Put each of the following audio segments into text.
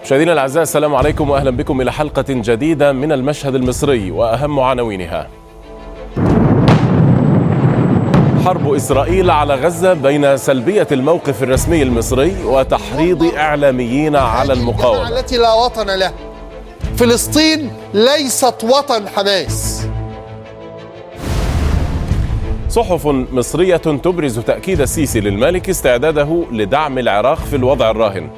مشاهدينا الأعزاء، السلام عليكم وأهلا بكم إلى حلقة جديدة من المشهد المصري وأهم عناوينها. حرب إسرائيل على غزة بين سلبية الموقف الرسمي المصري وتحريض إعلاميين على المقاومة. التي لا وطن له. فلسطين ليست وطن حماس. صحف مصرية تبرز تأكيد السيسي للمالكي استعداده لدعم العراق في الوضع الراهن.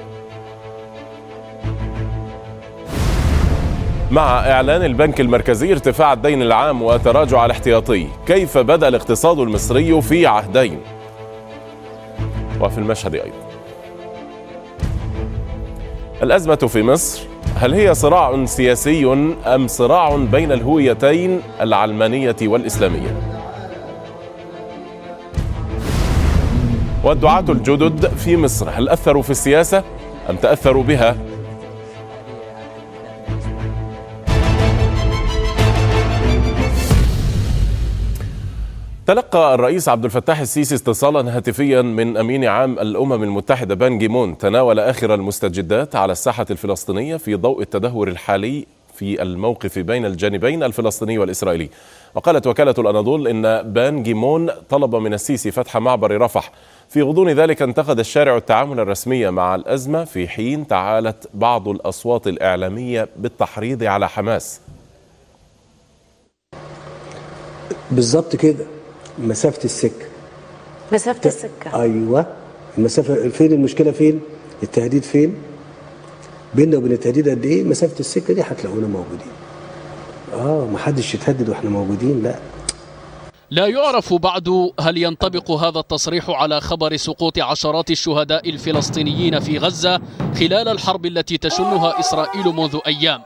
مع إعلان البنك المركزي ارتفاع الدين العام وتراجع الاحتياطي، كيف بدأ الاقتصاد المصري في عهدين؟ وفي المشهد أيضا الأزمة في مصر، هل هي صراع سياسي أم صراع بين الهويتين العلمانية والإسلامية؟ والدعاة الجدد في مصر، هل أثروا في السياسة أم تأثروا بها؟ تلقى الرئيس عبد الفتاح السيسي اتصالا هاتفيا من أمين عام الأمم المتحدة بان كي مون تناول آخر المستجدات على الساحة الفلسطينية في ضوء التدهور الحالي في الموقف بين الجانبين الفلسطيني والإسرائيلي. وقالت وكالة الأناضول إن بان كي مون طلب من السيسي فتح معبر رفح. في غضون ذلك انتقد الشارع التعامل الرسمي مع الأزمة في حين تعالت بعض الأصوات الإعلامية بالتحريض على حماس. بالظبط كده، مسافة السكة. أيوة، المسافة فين؟ المشكلة فين؟ التهديد فين؟ بيننا وبين التهديد قد إيه؟ مسافة السكة دي هتلاقونا موجودين. محدش يتهدد وإحنا موجودين، لا يعرف بعد هل ينطبق هذا التصريح على خبر سقوط عشرات الشهداء الفلسطينيين في غزة خلال الحرب التي تشنها إسرائيل منذ أيام،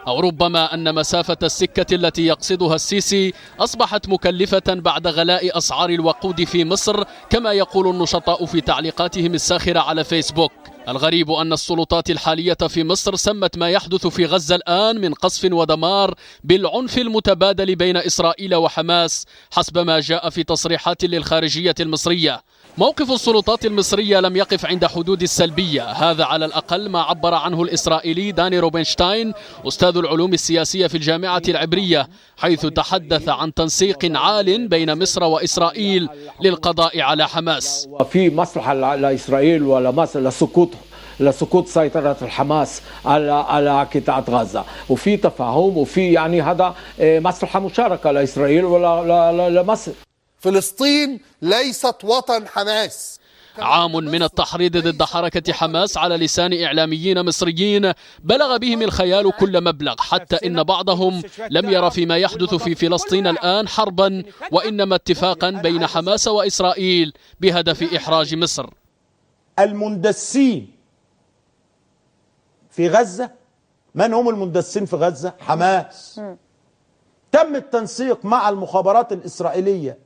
أو ربما أن مسافة السكة التي يقصدها السيسي أصبحت مكلفة بعد غلاء أسعار الوقود في مصر كما يقول النشطاء في تعليقاتهم الساخرة على فيسبوك. الغريب أن السلطات الحالية في مصر سمت ما يحدث في غزة الآن من قصف ودمار بالعنف المتبادل بين إسرائيل وحماس حسب ما جاء في تصريحات للخارجية المصرية. موقف السلطات المصرية لم يقف عند حدود السلبية، هذا على الأقل ما عبر عنه الإسرائيلي داني روبنشتاين أستاذ العلوم السياسية في الجامعة العبرية، حيث تحدث عن تنسيق عال بين مصر وإسرائيل للقضاء على حماس. وفي مصلحة لإسرائيل ولا مصر لسقوط سيطرة الحماس على قطاع غزة، وفي تفاهم، وفي يعني هذا مصلحة مشاركة لإسرائيل ولا لمصر. فلسطين ليست وطن حماس. عام من التحريض ضد حركة حماس على لسان إعلاميين مصريين بلغ بهم الخيال كل مبلغ، حتى إن بعضهم لم ير فيما يحدث في فلسطين الآن حربا وإنما اتفاقا بين حماس وإسرائيل بهدف إحراج مصر. المندسين في غزة، من هم المندسين في غزة؟ حماس. تم التنسيق مع المخابرات الإسرائيلية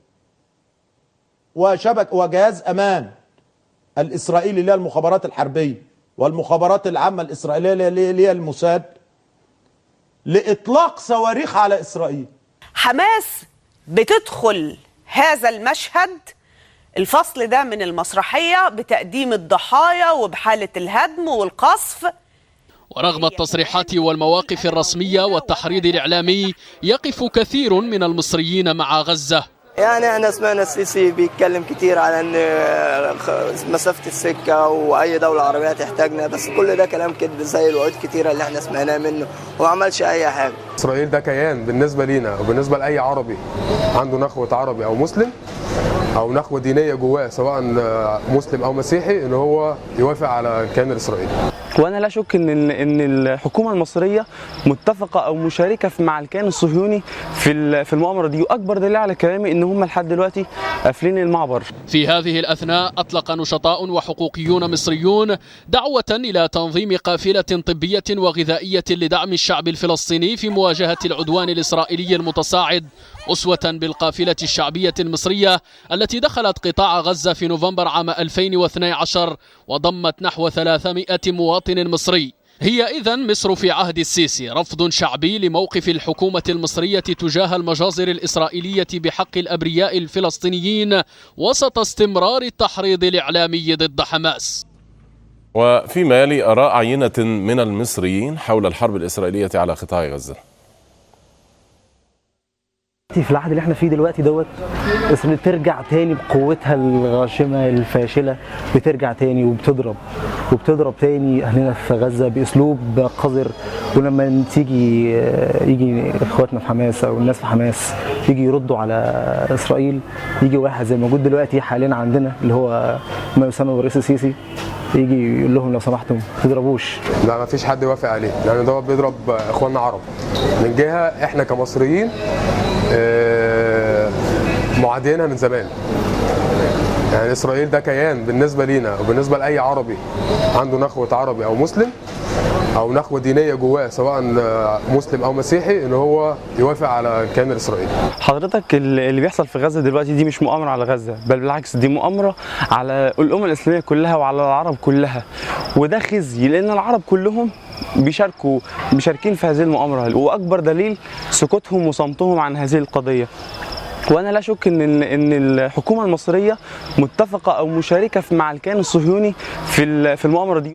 وجهاز أمان الإسرائيلي اللي هي المخابرات الحربية والمخابرات العامة الإسرائيلية اللي هي الموساد لإطلاق صواريخ على إسرائيل. حماس بتدخل هذا المشهد، الفصل ده من المسرحية، بتقديم الضحايا وبحالة الهدم والقصف. ورغم التصريحات والمواقف الرسمية والتحريض الإعلامي، يقف كثير من المصريين مع غزة. يعني احنا سمعنا السيسي بيتكلم كتير على ان مسافة السكة واي دولة عربية تحتاجنا، بس كل ده كلام كذب زي الوعود كتيرة اللي احنا سمعناها منه، وما عملش اي حاجة. اسرائيل ده كيان بالنسبة لينا وبالنسبة لأي عربي عنده نخوة عربي او مسلم او نخوة دينية جواه سواء مسلم او مسيحي، ان هو يوافق على الكيان الاسرائيلي. وانا لا شك ان الحكومه المصريه متفقه او مشاركه مع الكيان الصهيوني في المؤامره دي، واكبر دليل على كلامي ان هم لحد دلوقتي قافلين المعبر. في هذه الاثناء اطلق نشطاء وحقوقيون مصريون دعوه الى تنظيم قافله طبيه وغذائيه لدعم الشعب الفلسطيني في مواجهه العدوان الاسرائيلي المتصاعد، أسوة بالقافلة الشعبية المصرية التي دخلت قطاع غزة في نوفمبر عام 2012 وضمت نحو 300 مواطن مصري. هي إذن مصر في عهد السيسي رفض شعبي لموقف الحكومة المصرية تجاه المجازر الإسرائيلية بحق الأبرياء الفلسطينيين وسط استمرار التحريض الإعلامي ضد حماس. وفيما يلي آراء عينة من المصريين حول الحرب الإسرائيلية على قطاع غزة. في العهد اللي احنا فيه دلوقتي دوت اسرائيل ترجع تاني بقوتها الغاشمه الفاشله، بترجع تاني وبتضرب تاني اهلنا في غزه باسلوب قذر. ولما يجي اخواتنا في حماس او الناس في حماس يجي يردوا على اسرائيل، يجي واحد زي موجود دلوقتي حاليا عندنا اللي هو ما يسمى بالرئيس السيسي يجي يقول لهم لو سمحتم ما تضربوش. لا، ما فيش حد يوافق عليه، لان ده بيضرب اخواننا عرب. من جهه احنا كمصريين معادينها من زمان. يعني اسرائيل ده كيان بالنسبه لينا وبالنسبه لاي عربي عنده نخوه عربي او مسلم او نخوه دينيه جواه، سواء مسلم او مسيحي، ان هو يوافق على الكيان الاسرائيلي. حضرتك اللي بيحصل في غزه دلوقتي دي مش مؤامره على غزه، بل بالعكس دي مؤامره على الامه الاسلاميه كلها وعلى العرب كلها. وده خزي لان العرب كلهم مشاركين في هذه المؤامره، واكبر دليل سكوتهم وصمتهم عن هذه القضيه. وانا لا شك ان الحكومه المصريه متفقه او مشاركه مع الكيان الصهيوني في المؤامره دي.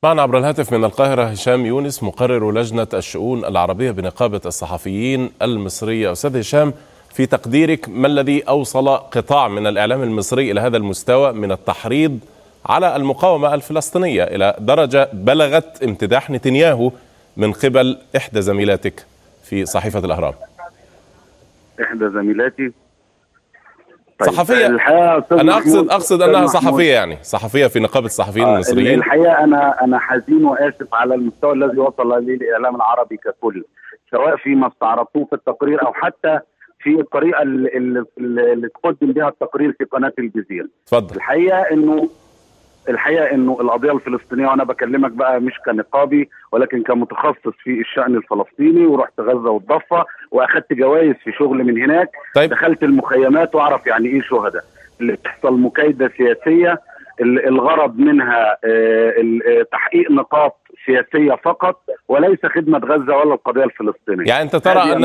معنا عبر الهاتف من القاهرة هشام يونس، مقرر لجنة الشؤون العربية بنقابة الصحفيين المصرية. أستاذ هشام، في تقديرك ما الذي أوصل قطاع من الإعلام المصري إلى هذا المستوى من التحريض على المقاومة الفلسطينية إلى درجة بلغت امتداح نتنياهو من قبل إحدى زميلاتك في صحيفة الأهرام؟ إحدى زميلاتي طيب. صحفية. أنا أقصد أنها صحفية، يعني صحفية في نقابة الصحفيين المصريين. الحقيقة أنا حزين وآسف على المستوى الذي وصل له الإعلام العربي ككل، سواء فيما استعرضوه في التقرير أو حتى في الطريقة اللي تقدم بها التقرير في قناة الجزيرة. تفضل. الحقيقة إنه القضية الفلسطينية، وأنا بكلمك بقى مش كنقابي ولكن كمتخصص في الشأن الفلسطيني، ورحت غزة والضفة وأخذت جوائز في شغل من هناك. طيب. دخلت المخيمات وأعرف يعني إيه شهداء. اللي بتحصل مكايدة سياسية الغرض منها تحقيق نقاط سياسية فقط، وليس خدمة غزة ولا القضية الفلسطينية. يعني أنت ترى أن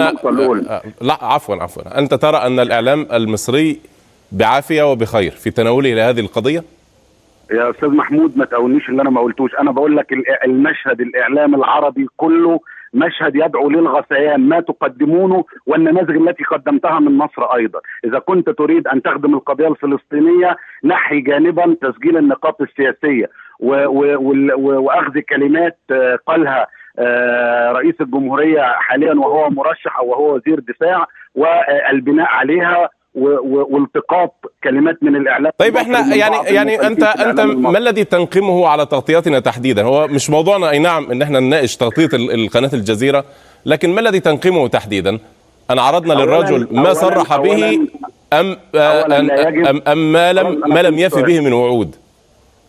لا عفوا أنت ترى أن الإعلام المصري بعافية وبخير في تناوله لهذه القضية؟ يا أستاذ محمود ما تقولنيش اللي أنا ما قلتوش. أنا بقول لك المشهد الإعلام العربي كله مشهد يدعو للغثيان. ما تقدمونه والنماذج التي قدمتها من مصر أيضا. إذا كنت تريد أن تخدم القضية الفلسطينية نحي جانبا تسجيل النقاط السياسية وأخذ كلمات قالها رئيس الجمهورية حاليا وهو مرشح أو وهو وزير دفاع، والبناء عليها والتقاط كلمات من الاعلام. طيب احنا يعني انت ما الذي تنقمه على تغطياتنا تحديدا؟ هو مش موضوعنا اي نعم ان احنا نناقش تغطيه القناه الجزيره، لكن ما الذي تنقمه تحديدا؟ ان عرضنا للرجل ما صرح به ام ما لم يفي به من وعود؟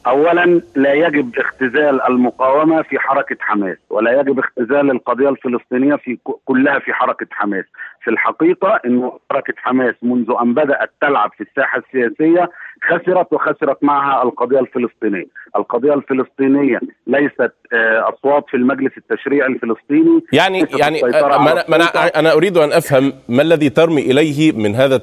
اولا لا يجب اختزال المقاومه في حركه حماس، ولا يجب اختزال القضيه الفلسطينيه كلها في حركه حماس. في الحقيقه انه حركه حماس منذ ان بدات تلعب في الساحه السياسيه خسرت معها القضيه الفلسطينيه. القضيه الفلسطينيه ليست اصوات في المجلس التشريعي الفلسطيني. يعني انا اريد ان افهم ما الذي ترمي اليه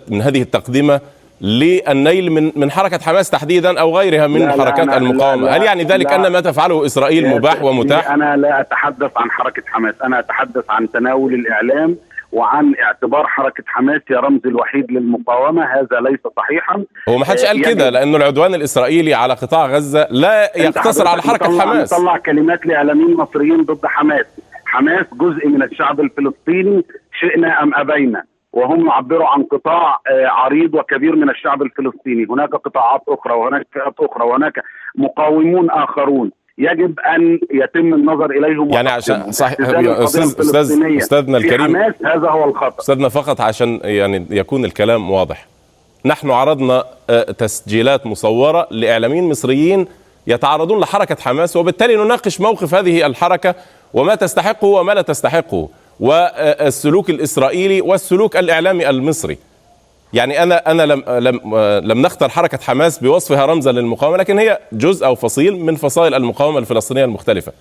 من هذه التقدمه للنيل من حركة حماس تحديدا أو غيرها من حركات المقاومة. هل يعني ذلك أن ما تفعله إسرائيل مباح ومتاح؟ أنا لا أتحدث عن حركة حماس، أنا أتحدث عن تناول الإعلام وعن اعتبار حركة حماس هي رمز الوحيد للمقاومة. هذا ليس صحيحا. هو ما حدش قال كده، لأنه العدوان الإسرائيلي على قطاع غزة لا يقتصر على حركة حماس. طلع كلمات لإعلاميين مصريين ضد حماس. حماس جزء من الشعب الفلسطيني شئنا أم أبينا، وهم يعبروا عن قطاع عريض وكبير من الشعب الفلسطيني. هناك قطاعات أخرى وهناك فئات أخرى وهناك مقاومون آخرون يجب أن يتم النظر إليهم. يعني عشان صحيح أستاذنا الكريم، حماس هذا هو الخطأ. أستاذنا فقط عشان يعني يكون الكلام واضح، نحن عرضنا تسجيلات مصورة لإعلاميين مصريين يتعرضون لحركة حماس، وبالتالي نناقش موقف هذه الحركة وما تستحقه وما لا تستحقه، والسلوك الإسرائيلي والسلوك الإعلامي المصري. يعني أنا لم نختر حركة حماس بوصفها رمزا للمقاومة، لكن هي جزء أو فصيل من فصائل المقاومة الفلسطينية المختلفة.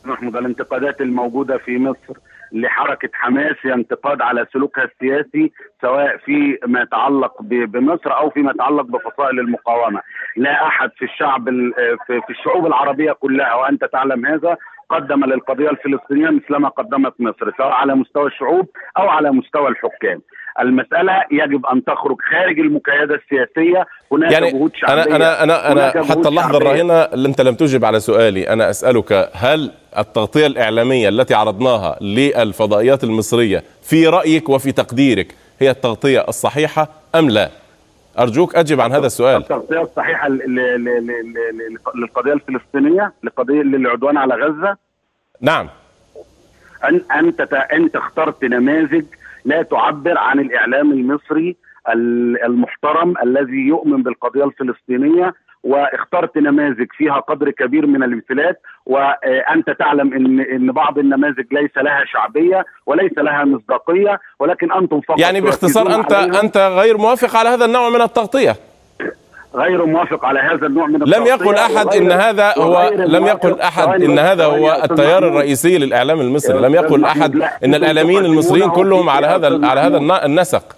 محمود، الانتقادات الموجودة في مصر لحركة حماس هي انتقاد على سلوكها السياسي، سواء في ما يتعلق بمصر أو فيما يتعلق بفصائل المقاومة. لا أحد في في الشعوب العربية كلها، وأنت تعلم هذا، قدم للقضية الفلسطينية مثلما قدمت مصر، سواء على مستوى الشعوب أو على مستوى الحكام. المسألة يجب أن تخرج خارج المكايدة السياسية. هناك يعني جهود شعبية. أنا حتى اللحظة الراهنة أنت لم تجب على سؤالي. أنا أسألك، هل التغطية الإعلامية التي عرضناها للفضائيات المصرية في رأيك وفي تقديرك هي التغطية الصحيحة أم لا؟ أرجوك أجب عن هذا السؤال. التغطية الصحيحة للقضية الفلسطينية، للعدوان على غزة؟ نعم. أنت اخترت نماذج لا تعبر عن الإعلام المصري المحترم الذي يؤمن بالقضية الفلسطينية، واخترت نماذج فيها قدر كبير من الانفلات، وأنت تعلم إن بعض النماذج ليس لها شعبية وليس لها مصداقية، ولكن أنتم فقط يعني باختصار أنت غير موافق على هذا النوع من التغطية؟ غير موافق على هذا النوع من التغطية. لم يقل أحد إن هذا هو التيار الرئيسي للإعلام المصري. لم يقل أحد إن الإعلاميين المصريين كلهم على هذا النسق.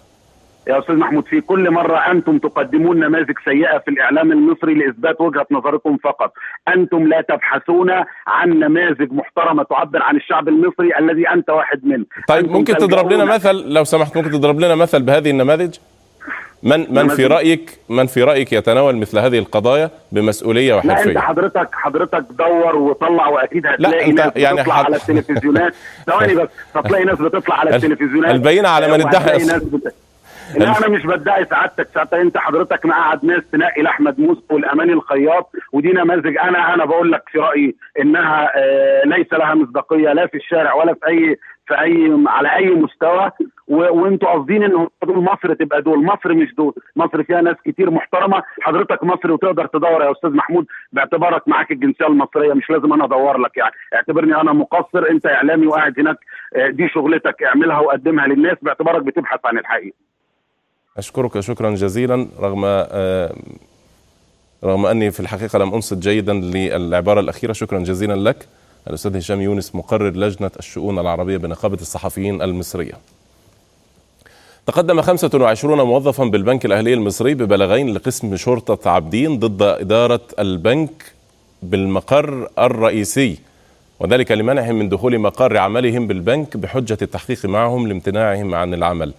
يا أستاذ محمود، في كل مرة أنتم تقدمون نماذج سيئة في الإعلام المصري لإثبات وجهة نظركم فقط. أنتم لا تبحثون عن نماذج محترمة تعبر عن الشعب المصري الذي أنت واحد منه. طيب ممكن تضرب لنا مثل لو سمحت؟ ممكن تضرب لنا مثل بهذه النماذج؟ من في رأيك يتناول مثل هذه القضايا بمسؤولية وحرفية؟ لا، أنت حضرتك دور وطلع، وأكيد هتلاقي ناس بتطلع على التلفزيونات. ثواني بس، هتلاقي ناس بتطلع على التلفزيونات. البينة على من ادعى. لا، أنا مش بدعي سعادتك. أنت حضرتك مقعد ناس تنقي لأحمد موسى والأماني الخياط، ودي نماذج أنا بقول لك في رأيي إنها ليس لها مصداقية لا في الشارع ولا في على أي مستوى. وانتوا قاصدين ان دول مصر تبقى دول. مصر مش دول. مصر فيها ناس كتير محترمه. حضرتك مصري وتقدر تدور يا استاذ محمود باعتبارك معاك الجنسيه المصريه، مش لازم انا ادور لك. يعني اعتبرني انا مقصر، انت اعلامي وقاعد هناك، دي شغلتك، اعملها وقدمها للناس باعتبارك بتبحث عن الحقيقه. اشكرك شكرا جزيلا، رغم اني في الحقيقه لم انصت جيدا للعباره الاخيره. شكرا جزيلا لك الاستاذ هشام يونس، مقرر لجنه الشؤون العربيه بنقابه الصحفيين المصريه. تقدم 25 موظفا بالبنك الأهلي المصري ببلاغين لقسم شرطة عابدين ضد إدارة البنك بالمقر الرئيسي، وذلك لمنعهم من دخول مقر عملهم بالبنك بحجة التحقيق معهم لامتناعهم عن العمل.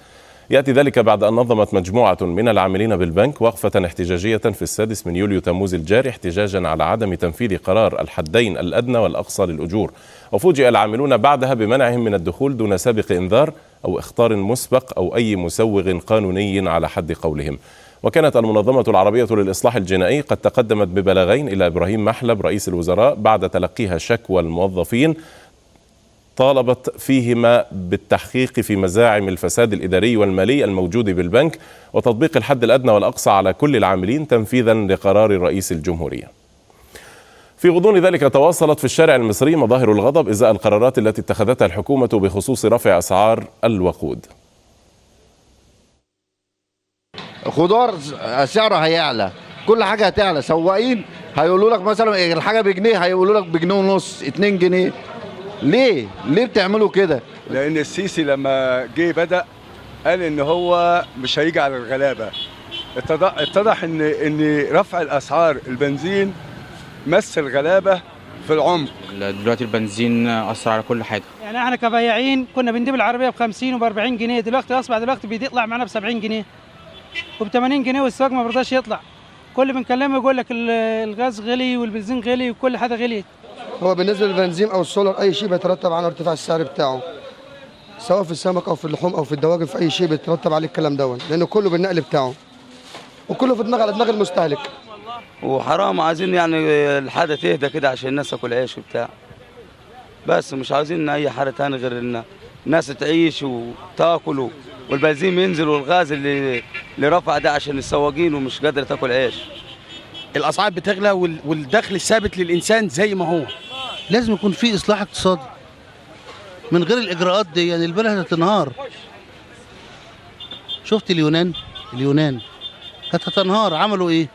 يأتي ذلك بعد أن نظمت مجموعة من العاملين بالبنك وقفة احتجاجية في 6 يوليو تموز الجاري، احتجاجا على عدم تنفيذ قرار الحدين الأدنى والأقصى للأجور. وفوجئ العاملون بعدها بمنعهم من الدخول دون سابق إنذار أو إخطار مسبق أو أي مسوغ قانوني على حد قولهم. وكانت المنظمة العربية للإصلاح الجنائي قد تقدمت ببلاغين إلى إبراهيم محلب رئيس الوزراء بعد تلقيها شكوى الموظفين طالبت فيهما بالتحقيق في مزاعم الفساد الإداري والمالي الموجود بالبنك وتطبيق الحد الأدنى والأقصى على كل العاملين تنفيذا لقرار رئيس الجمهورية. في غضون ذلك تواصلت في الشارع المصري مظاهر الغضب إزاء القرارات التي اتخذتها الحكومة بخصوص رفع أسعار الوقود. الخضار سعرها هيعلى، كل حاجة هتعلى. سواقين هيقولوا لك مثلا الحاجة بجنيه، هيقولوا لك بجنيه ونص، 2 جنيه. ليه بتعملوا كده؟ لأن السيسي لما جه بدأ قال إن هو مش هيجي على الغلابة. اتضح إن رفع الأسعار البنزين مس الغلابة في العمق. دلوقتي البنزين أثر على كل حاجة. يعني احنا كبياعين كنا بنجيب العربية ب50 وب40 جنيه، دلوقتي أصبح بيطلع معانا ب70 جنيه وب80 جنيه، والسواق ما برضاش يطلع. كل بنكلمه يقول لك الغاز غلي والبنزين غلي وكل حاجة غليت. هو بالنسبه للبنزين او السولار اي شيء بيترتب على ارتفاع السعر بتاعه، سواء في السمك او في اللحوم او في الدواجن، في اي شيء بيترتب عليه الكلام ده، لانه كله بالنقل بتاعه وكله في على دماغ المستهلك. وحرام، عايزين يعني الحاجه تهدى كده عشان الناس تاكل عيش وبتاع، بس مش عايزين اي حاجه ثانيه غير ان الناس تعيش وتاكل، والبنزين ينزل، والغاز اللي رفع ده عشان السواقين ومش قادره تاكل عيش. الاسعار بتغلى والدخل ثابت للانسان زي ما هو. لازم يكون في اصلاح اقتصادي، من غير الاجراءات دي يعني البلد هتنهار. شفت اليونان كانت هتنهار، عملوا ايه؟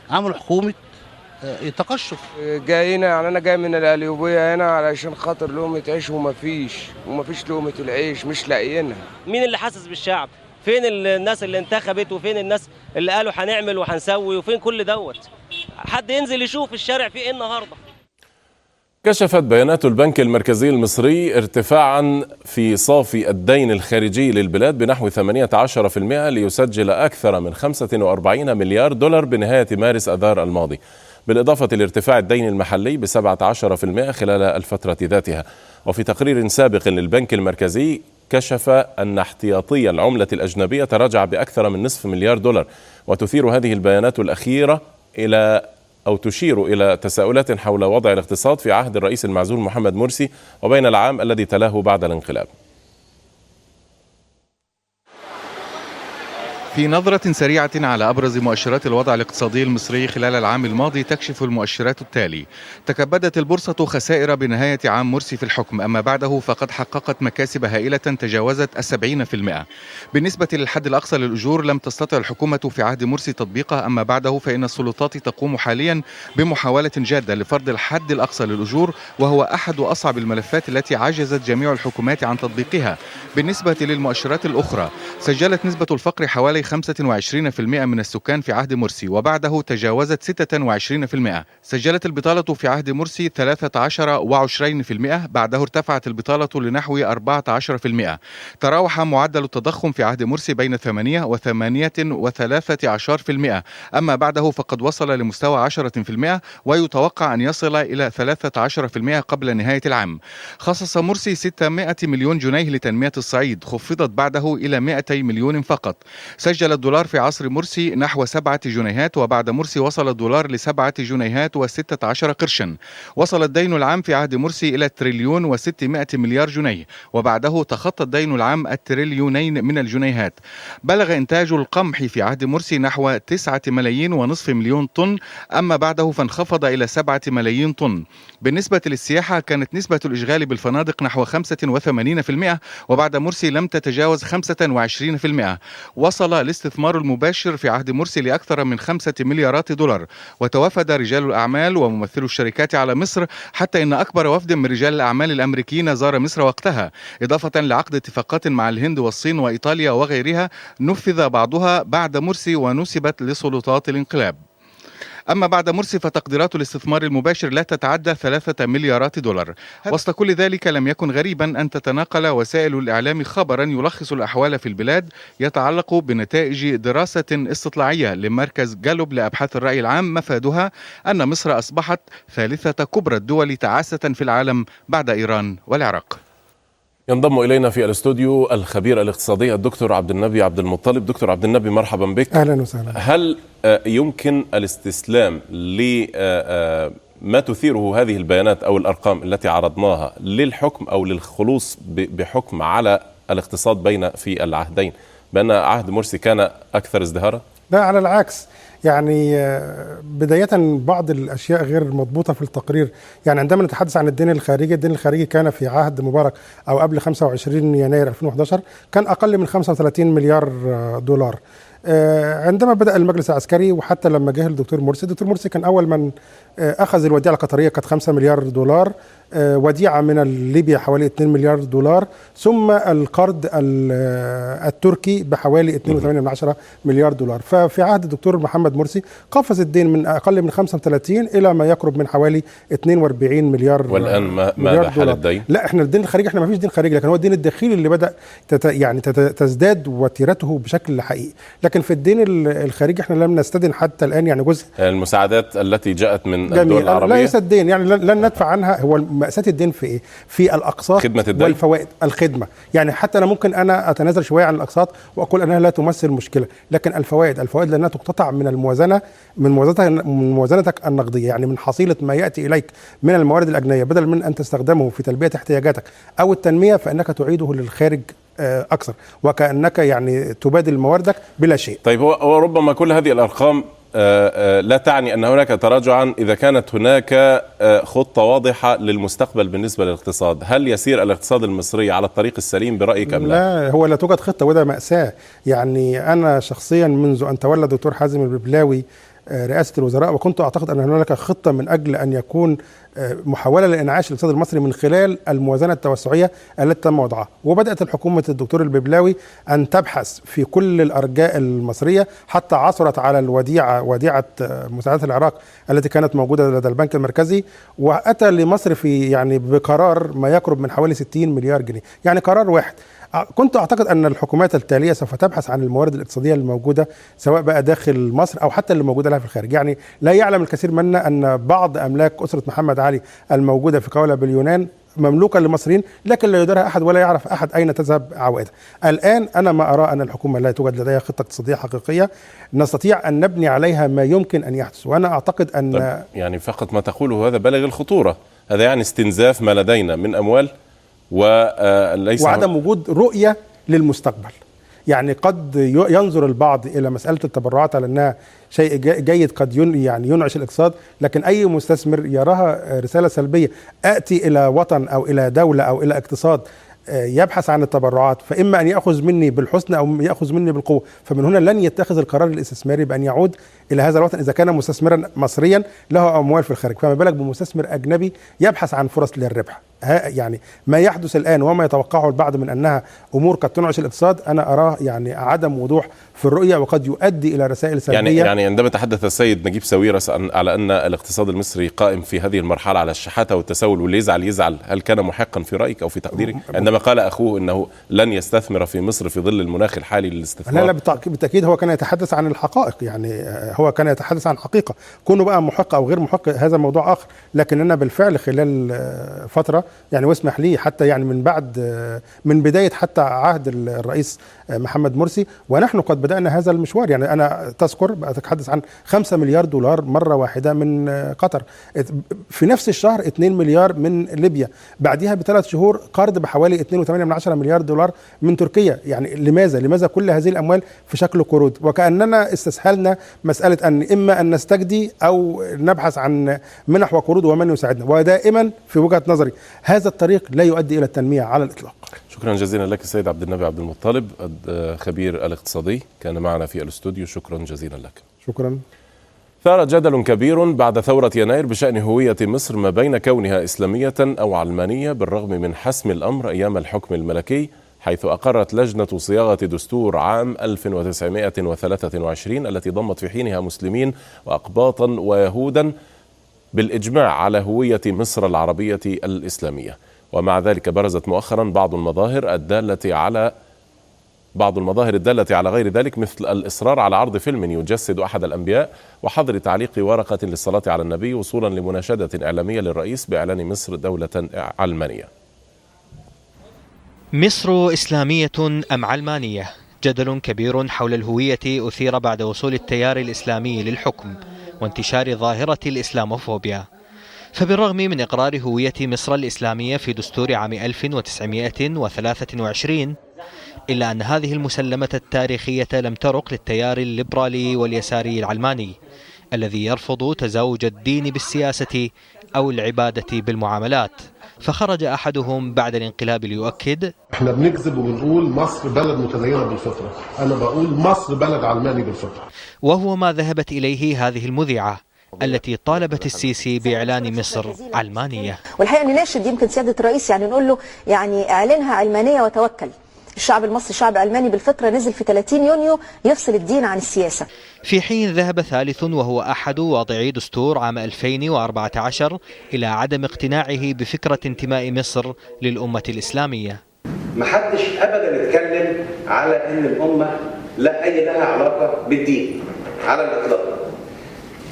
عملوا حكومه تقشف. جايين يعني انا جاي من القليوبيه هنا علشان خاطر لقمه عيش ومفيش لقمه العيش، مش لاقيينها. مين اللي حاسس بالشعب؟ فين الناس اللي انتخبت وفين الناس اللي قالوا هنعمل وهنسوي وفين كل دوت؟ حد ينزل يشوف الشارع فيه ايه النهارده. كشفت بيانات البنك المركزي المصري ارتفاعا في صافي الدين الخارجي للبلاد بنحو 18% ليسجل أكثر من 45 مليار دولار بنهاية مارس آذار الماضي، بالإضافة لارتفاع الدين المحلي ب 17% خلال الفترة ذاتها. وفي تقرير سابق للبنك المركزي كشف أن احتياطي العملة الأجنبية تراجع بأكثر من نصف مليار دولار. وتثير هذه البيانات الأخيرة تشير إلى تساؤلات حول وضع الاقتصاد في عهد الرئيس المعزول محمد مرسي وبين العام الذي تلاه بعد الانقلاب. في نظرة سريعة على أبرز مؤشرات الوضع الاقتصادي المصري خلال العام الماضي تكشف المؤشرات التالي: تكبدت البورصة خسائر بنهاية عام مرسي في الحكم، أما بعده فقد حققت مكاسب هائلة تجاوزت 70%. بالنسبة للحد الأقصى للأجور لم تستطع الحكومة في عهد مرسي تطبيقه، أما بعده فإن السلطات تقوم حاليا بمحاولة جادة لفرض الحد الأقصى للأجور، وهو أحد أصعب الملفات التي عجزت جميع الحكومات عن تطبيقها. بالنسبة للمؤشرات الأخرى سجلت نسبة الفقر حوالي 25% من السكان في عهد مرسي، وبعده تجاوزت 26%. سجلت البطالة في عهد مرسي 13.20%، بعده ارتفعت البطالة لنحو 14%. تراوح معدل التضخم في عهد مرسي بين 8 و 13%، أما بعده فقد وصل لمستوى 10%، ويتوقع أن يصل إلى 13% قبل نهاية العام. خصص مرسي 600 مليون جنيه لتنمية الصعيد، خفضت بعده إلى 200 مليون فقط. سجل الدولار في عصر مرسي نحو 7 جنيهات، وبعد مرسي وصل الدولار ل7 جنيهات و16 قرشا. وصل الدين العام في عهد مرسي إلى 1,600 مليار جنيه، وبعده تخطى الدين العام 2,000,000,000 من الجنيهات. بلغ إنتاج القمح في عهد مرسي نحو 9.5 مليون طن، أما بعده فانخفض إلى 7 ملايين طن. بالنسبة للسياحة كانت نسبة الإشغال بالفنادق نحو 85%، وبعد مرسي لم تتجاوز 25%. وصل الاستثمار المباشر في عهد مرسي لأكثر من 5 مليارات دولار، وتوافد رجال الأعمال وممثلو الشركات على مصر، حتى إن أكبر وفد من رجال الأعمال الأمريكيين زار مصر وقتها، إضافة لعقد اتفاقات مع الهند والصين وإيطاليا وغيرها نفذ بعضها بعد مرسي ونسبت لسلطات الانقلاب. أما بعد مرسي فتقديرات الاستثمار المباشر لا تتعدى 3 مليارات دولار. وسط كل ذلك لم يكن غريبا أن تتناقل وسائل الإعلام خبرا يلخص الأحوال في البلاد يتعلق بنتائج دراسة استطلاعية لمركز جالوب لأبحاث الرأي العام، مفادها أن مصر أصبحت ثالثة كبرى الدول تعاسة في العالم بعد إيران والعراق. ينضم إلينا في الاستوديو الخبير الاقتصادي الدكتور عبد النبي عبد المطلب. دكتور عبد النبي مرحبا بك. أهلا وسهلا. هل يمكن الاستسلام لما تثيره هذه البيانات أو الأرقام التي عرضناها للحكم أو للخلوص بحكم على الاقتصاد في العهدين، بأن عهد مرسي كان أكثر ازدهارا؟ لا، على العكس. يعني بداية بعض الأشياء غير مضبوطة في التقرير. يعني عندما نتحدث عن الدين الخارجي كان في عهد مبارك أو قبل 25 يناير 2011 كان أقل من 35 مليار دولار. عندما بدأ المجلس العسكري وحتى لما جه الدكتور مرسي كان أول من أخذ الوديعة القطرية كانت 5 مليار دولار، وديعة من ليبيا حوالي 2 مليار دولار، ثم القرض التركي بحوالي 2.8 مليار دولار. ففي عهد الدكتور محمد مرسي قفز الدين من أقل من 35 إلى ما يقرب من حوالي 42 مليار. والآن ماذا حال الدين؟ لا، احنا الدين الخارجي احنا ما فيش دين خارجي، لكن هو الدين الداخلي اللي بدأ تزداد وتيرته بشكل حقيقي. لكن في الدين الخارجي احنا لم نستدن حتى الآن يعني جزء المساعدات التي جاءت من الدول العربية. ليس الدين يعني لن ندفع عنها. هو مأساة الدين في ايه؟ في الأقساط خدمة الدين والفوائد. الخدمة يعني حتى أنا ممكن أتنازل شوية عن الأقساط وأقول أنها لا تمثل مشكلة، لكن الفوائد لأنها تقتطع من الموازنة من موازنتك النقدية، يعني من حصيلة ما يأتي إليك من الموارد الأجنبية، بدل من أن تستخدمه في تلبية احتياجاتك أو التنمية فإنك تعيده للخارج أكثر، وكأنك يعني تبادل مواردك بلا شيء. طيب هو ربما كل هذه الأرقام لا تعني أن هناك تراجعا إذا كانت هناك خطة واضحة للمستقبل بالنسبة للاقتصاد. هل يسير الاقتصاد المصري على الطريق السليم برأيك أم لا؟ لا، هو لا توجد خطة، وده مأساة. يعني أنا شخصيا منذ أن تولى الدكتور حازم الببلاوي رئاسة الوزراء، وكنت أعتقد أن هناك خطة من أجل أن يكون محاولة لإنعاش الاقتصاد المصري من خلال الموازنة التوسعية التي تم وضعها. وبدأت الحكومة الدكتور الببلاوي أن تبحث في كل الأرجاء المصرية حتى عثرت على وديعة مساعدة العراق التي كانت موجودة لدى البنك المركزي، وأتى لمصر في يعني بقرار ما يقرب من حوالي 60 مليار جنيه، يعني قرار واحد. كنت أعتقد أن الحكومات التالية سوف تبحث عن الموارد الاقتصادية الموجودة سواء بقى داخل مصر أو حتى اللي موجودة لها في الخارج. يعني لا يعلم الكثير منا أن بعض أملاك أسرة محمد علي الموجودة في قولة باليونان مملوكة للمصريين، لكن لا يديرها أحد ولا يعرف أحد أين تذهب عوائدها. الآن أنا ما أرى أن الحكومة لا توجد لديها خطة اقتصادية حقيقية نستطيع أن نبني عليها ما يمكن أن يحدث. وأنا أعتقد أن يعني فقط ما تقوله هذا بالغ الخطورة، هذا يعني استنزاف ما لدينا من أموال وليس وعدم وجود رؤية للمستقبل. يعني قد ينظر البعض إلى مسألة التبرعات على أنها شيء جيد قد يعني ينعش الاقتصاد، لكن أي مستثمر يراها رسالة سلبية. أتي إلى وطن أو إلى دولة أو إلى اقتصاد يبحث عن التبرعات، فإما أن يأخذ مني بالحسن أو يأخذ مني بالقوة، فمن هنا لن يتخذ القرار الاستثماري بأن يعود إلى هذا الوطن إذا كان مستثمرا مصريا له أموال في الخارج، فما بالك بمستثمر أجنبي يبحث عن فرص للربح. يعني ما يحدث الآن وما يتوقعه البعض من أنها أمور قد تنعش الاقتصاد، أنا أراه يعني عدم وضوح في الرؤية وقد يؤدي إلى رسائل سلبية. يعني عندما تحدث السيد نجيب ساويرس على أن الاقتصاد المصري قائم في هذه المرحلة على الشحاتة والتسول واللي يزعل، هل كان محقا في رأيك أو في تقديرك عندما قال أخوه أنه لن يستثمر في مصر في ظل المناخ الحالي للاستثمار؟ لا بالتأكيد هو كان يتحدث عن الحقائق، يعني هو كان يتحدث عن حقيقة، كونه بقى محق أو غير محق هذا موضوع آخر، لكن أنا بالفعل خلال فترة يعني واسمح لي حتى يعني من بداية حتى عهد الرئيس محمد مرسي ونحن قد بدأنا هذا المشوار. يعني أنا تذكر أتحدث عن 5 مليار دولار مرة واحدة من قطر، في نفس الشهر 2 مليار من ليبيا، بعدها ب3 شهور قرض بحوالي 2.8 مليار دولار من تركيا. يعني لماذا كل هذه الأموال في شكل قروض؟ وكأننا استسهلنا مسألة أن إما أن نستجدي أو نبحث عن منح وقروض ومن يساعدنا، ودائما في وجهة نظري هذا الطريق لا يؤدي إلى التنمية على الإطلاق. شكرا جزيلا لك السيد عبد النبي عبد المطلب خبير الاقتصادي كان معنا في الاستوديو، شكرا جزيلا لك. شكرا. ثار جدل كبير بعد ثورة يناير بشأن هوية مصر ما بين كونها إسلامية أو علمانية بالرغم من حسم الأمر أيام الحكم الملكي، حيث أقرت لجنة صياغة دستور عام 1923 التي ضمت في حينها مسلمين وأقباطا ويهودا بالإجماع على هوية مصر العربية الإسلامية. ومع ذلك برزت مؤخرا بعض المظاهر الدالة على غير ذلك، مثل الإصرار على عرض فيلم يجسد أحد الأنبياء وحظر تعليق ورقة للصلاة على النبي، وصولا لمناشدة إعلامية للرئيس بإعلان مصر دولة علمانية. مصر إسلامية أم علمانية؟ جدل كبير حول الهوية أثير بعد وصول التيار الإسلامي للحكم وانتشار ظاهرة الإسلاموفوبيا. فبالرغم من إقرار هوية مصر الإسلامية في دستور عام 1923 إلا أن هذه المسلمة التاريخية لم ترق للتيار الليبرالي واليساري العلماني الذي يرفض تزاوج الدين بالسياسة أو العبادة بالمعاملات. فخرج أحدهم بعد الانقلاب ليؤكد: احنا بنكذب وبنقول مصر بلد متدينة بالفطرة، أنا بقول مصر بلد علماني بالفطرة. وهو ما ذهبت إليه هذه المذيعة التي طالبت السيسي بإعلان مصر علمانية. والحقيقة نناشد يمكن سيادة الرئيس يعني نقول له يعني اعلنها علمانية وتوكل. الشعب المصري شعب علماني بالفطرة، نزل في 30 يونيو يفصل الدين عن السياسة. في حين ذهب ثالث وهو أحد واضعي دستور عام 2014 إلى عدم اقتناعه بفكرة انتماء مصر للأمة الإسلامية. محدش أبدا يتكلم على أن الأمة لا أي لها علاقة بالدين على الإطلاق،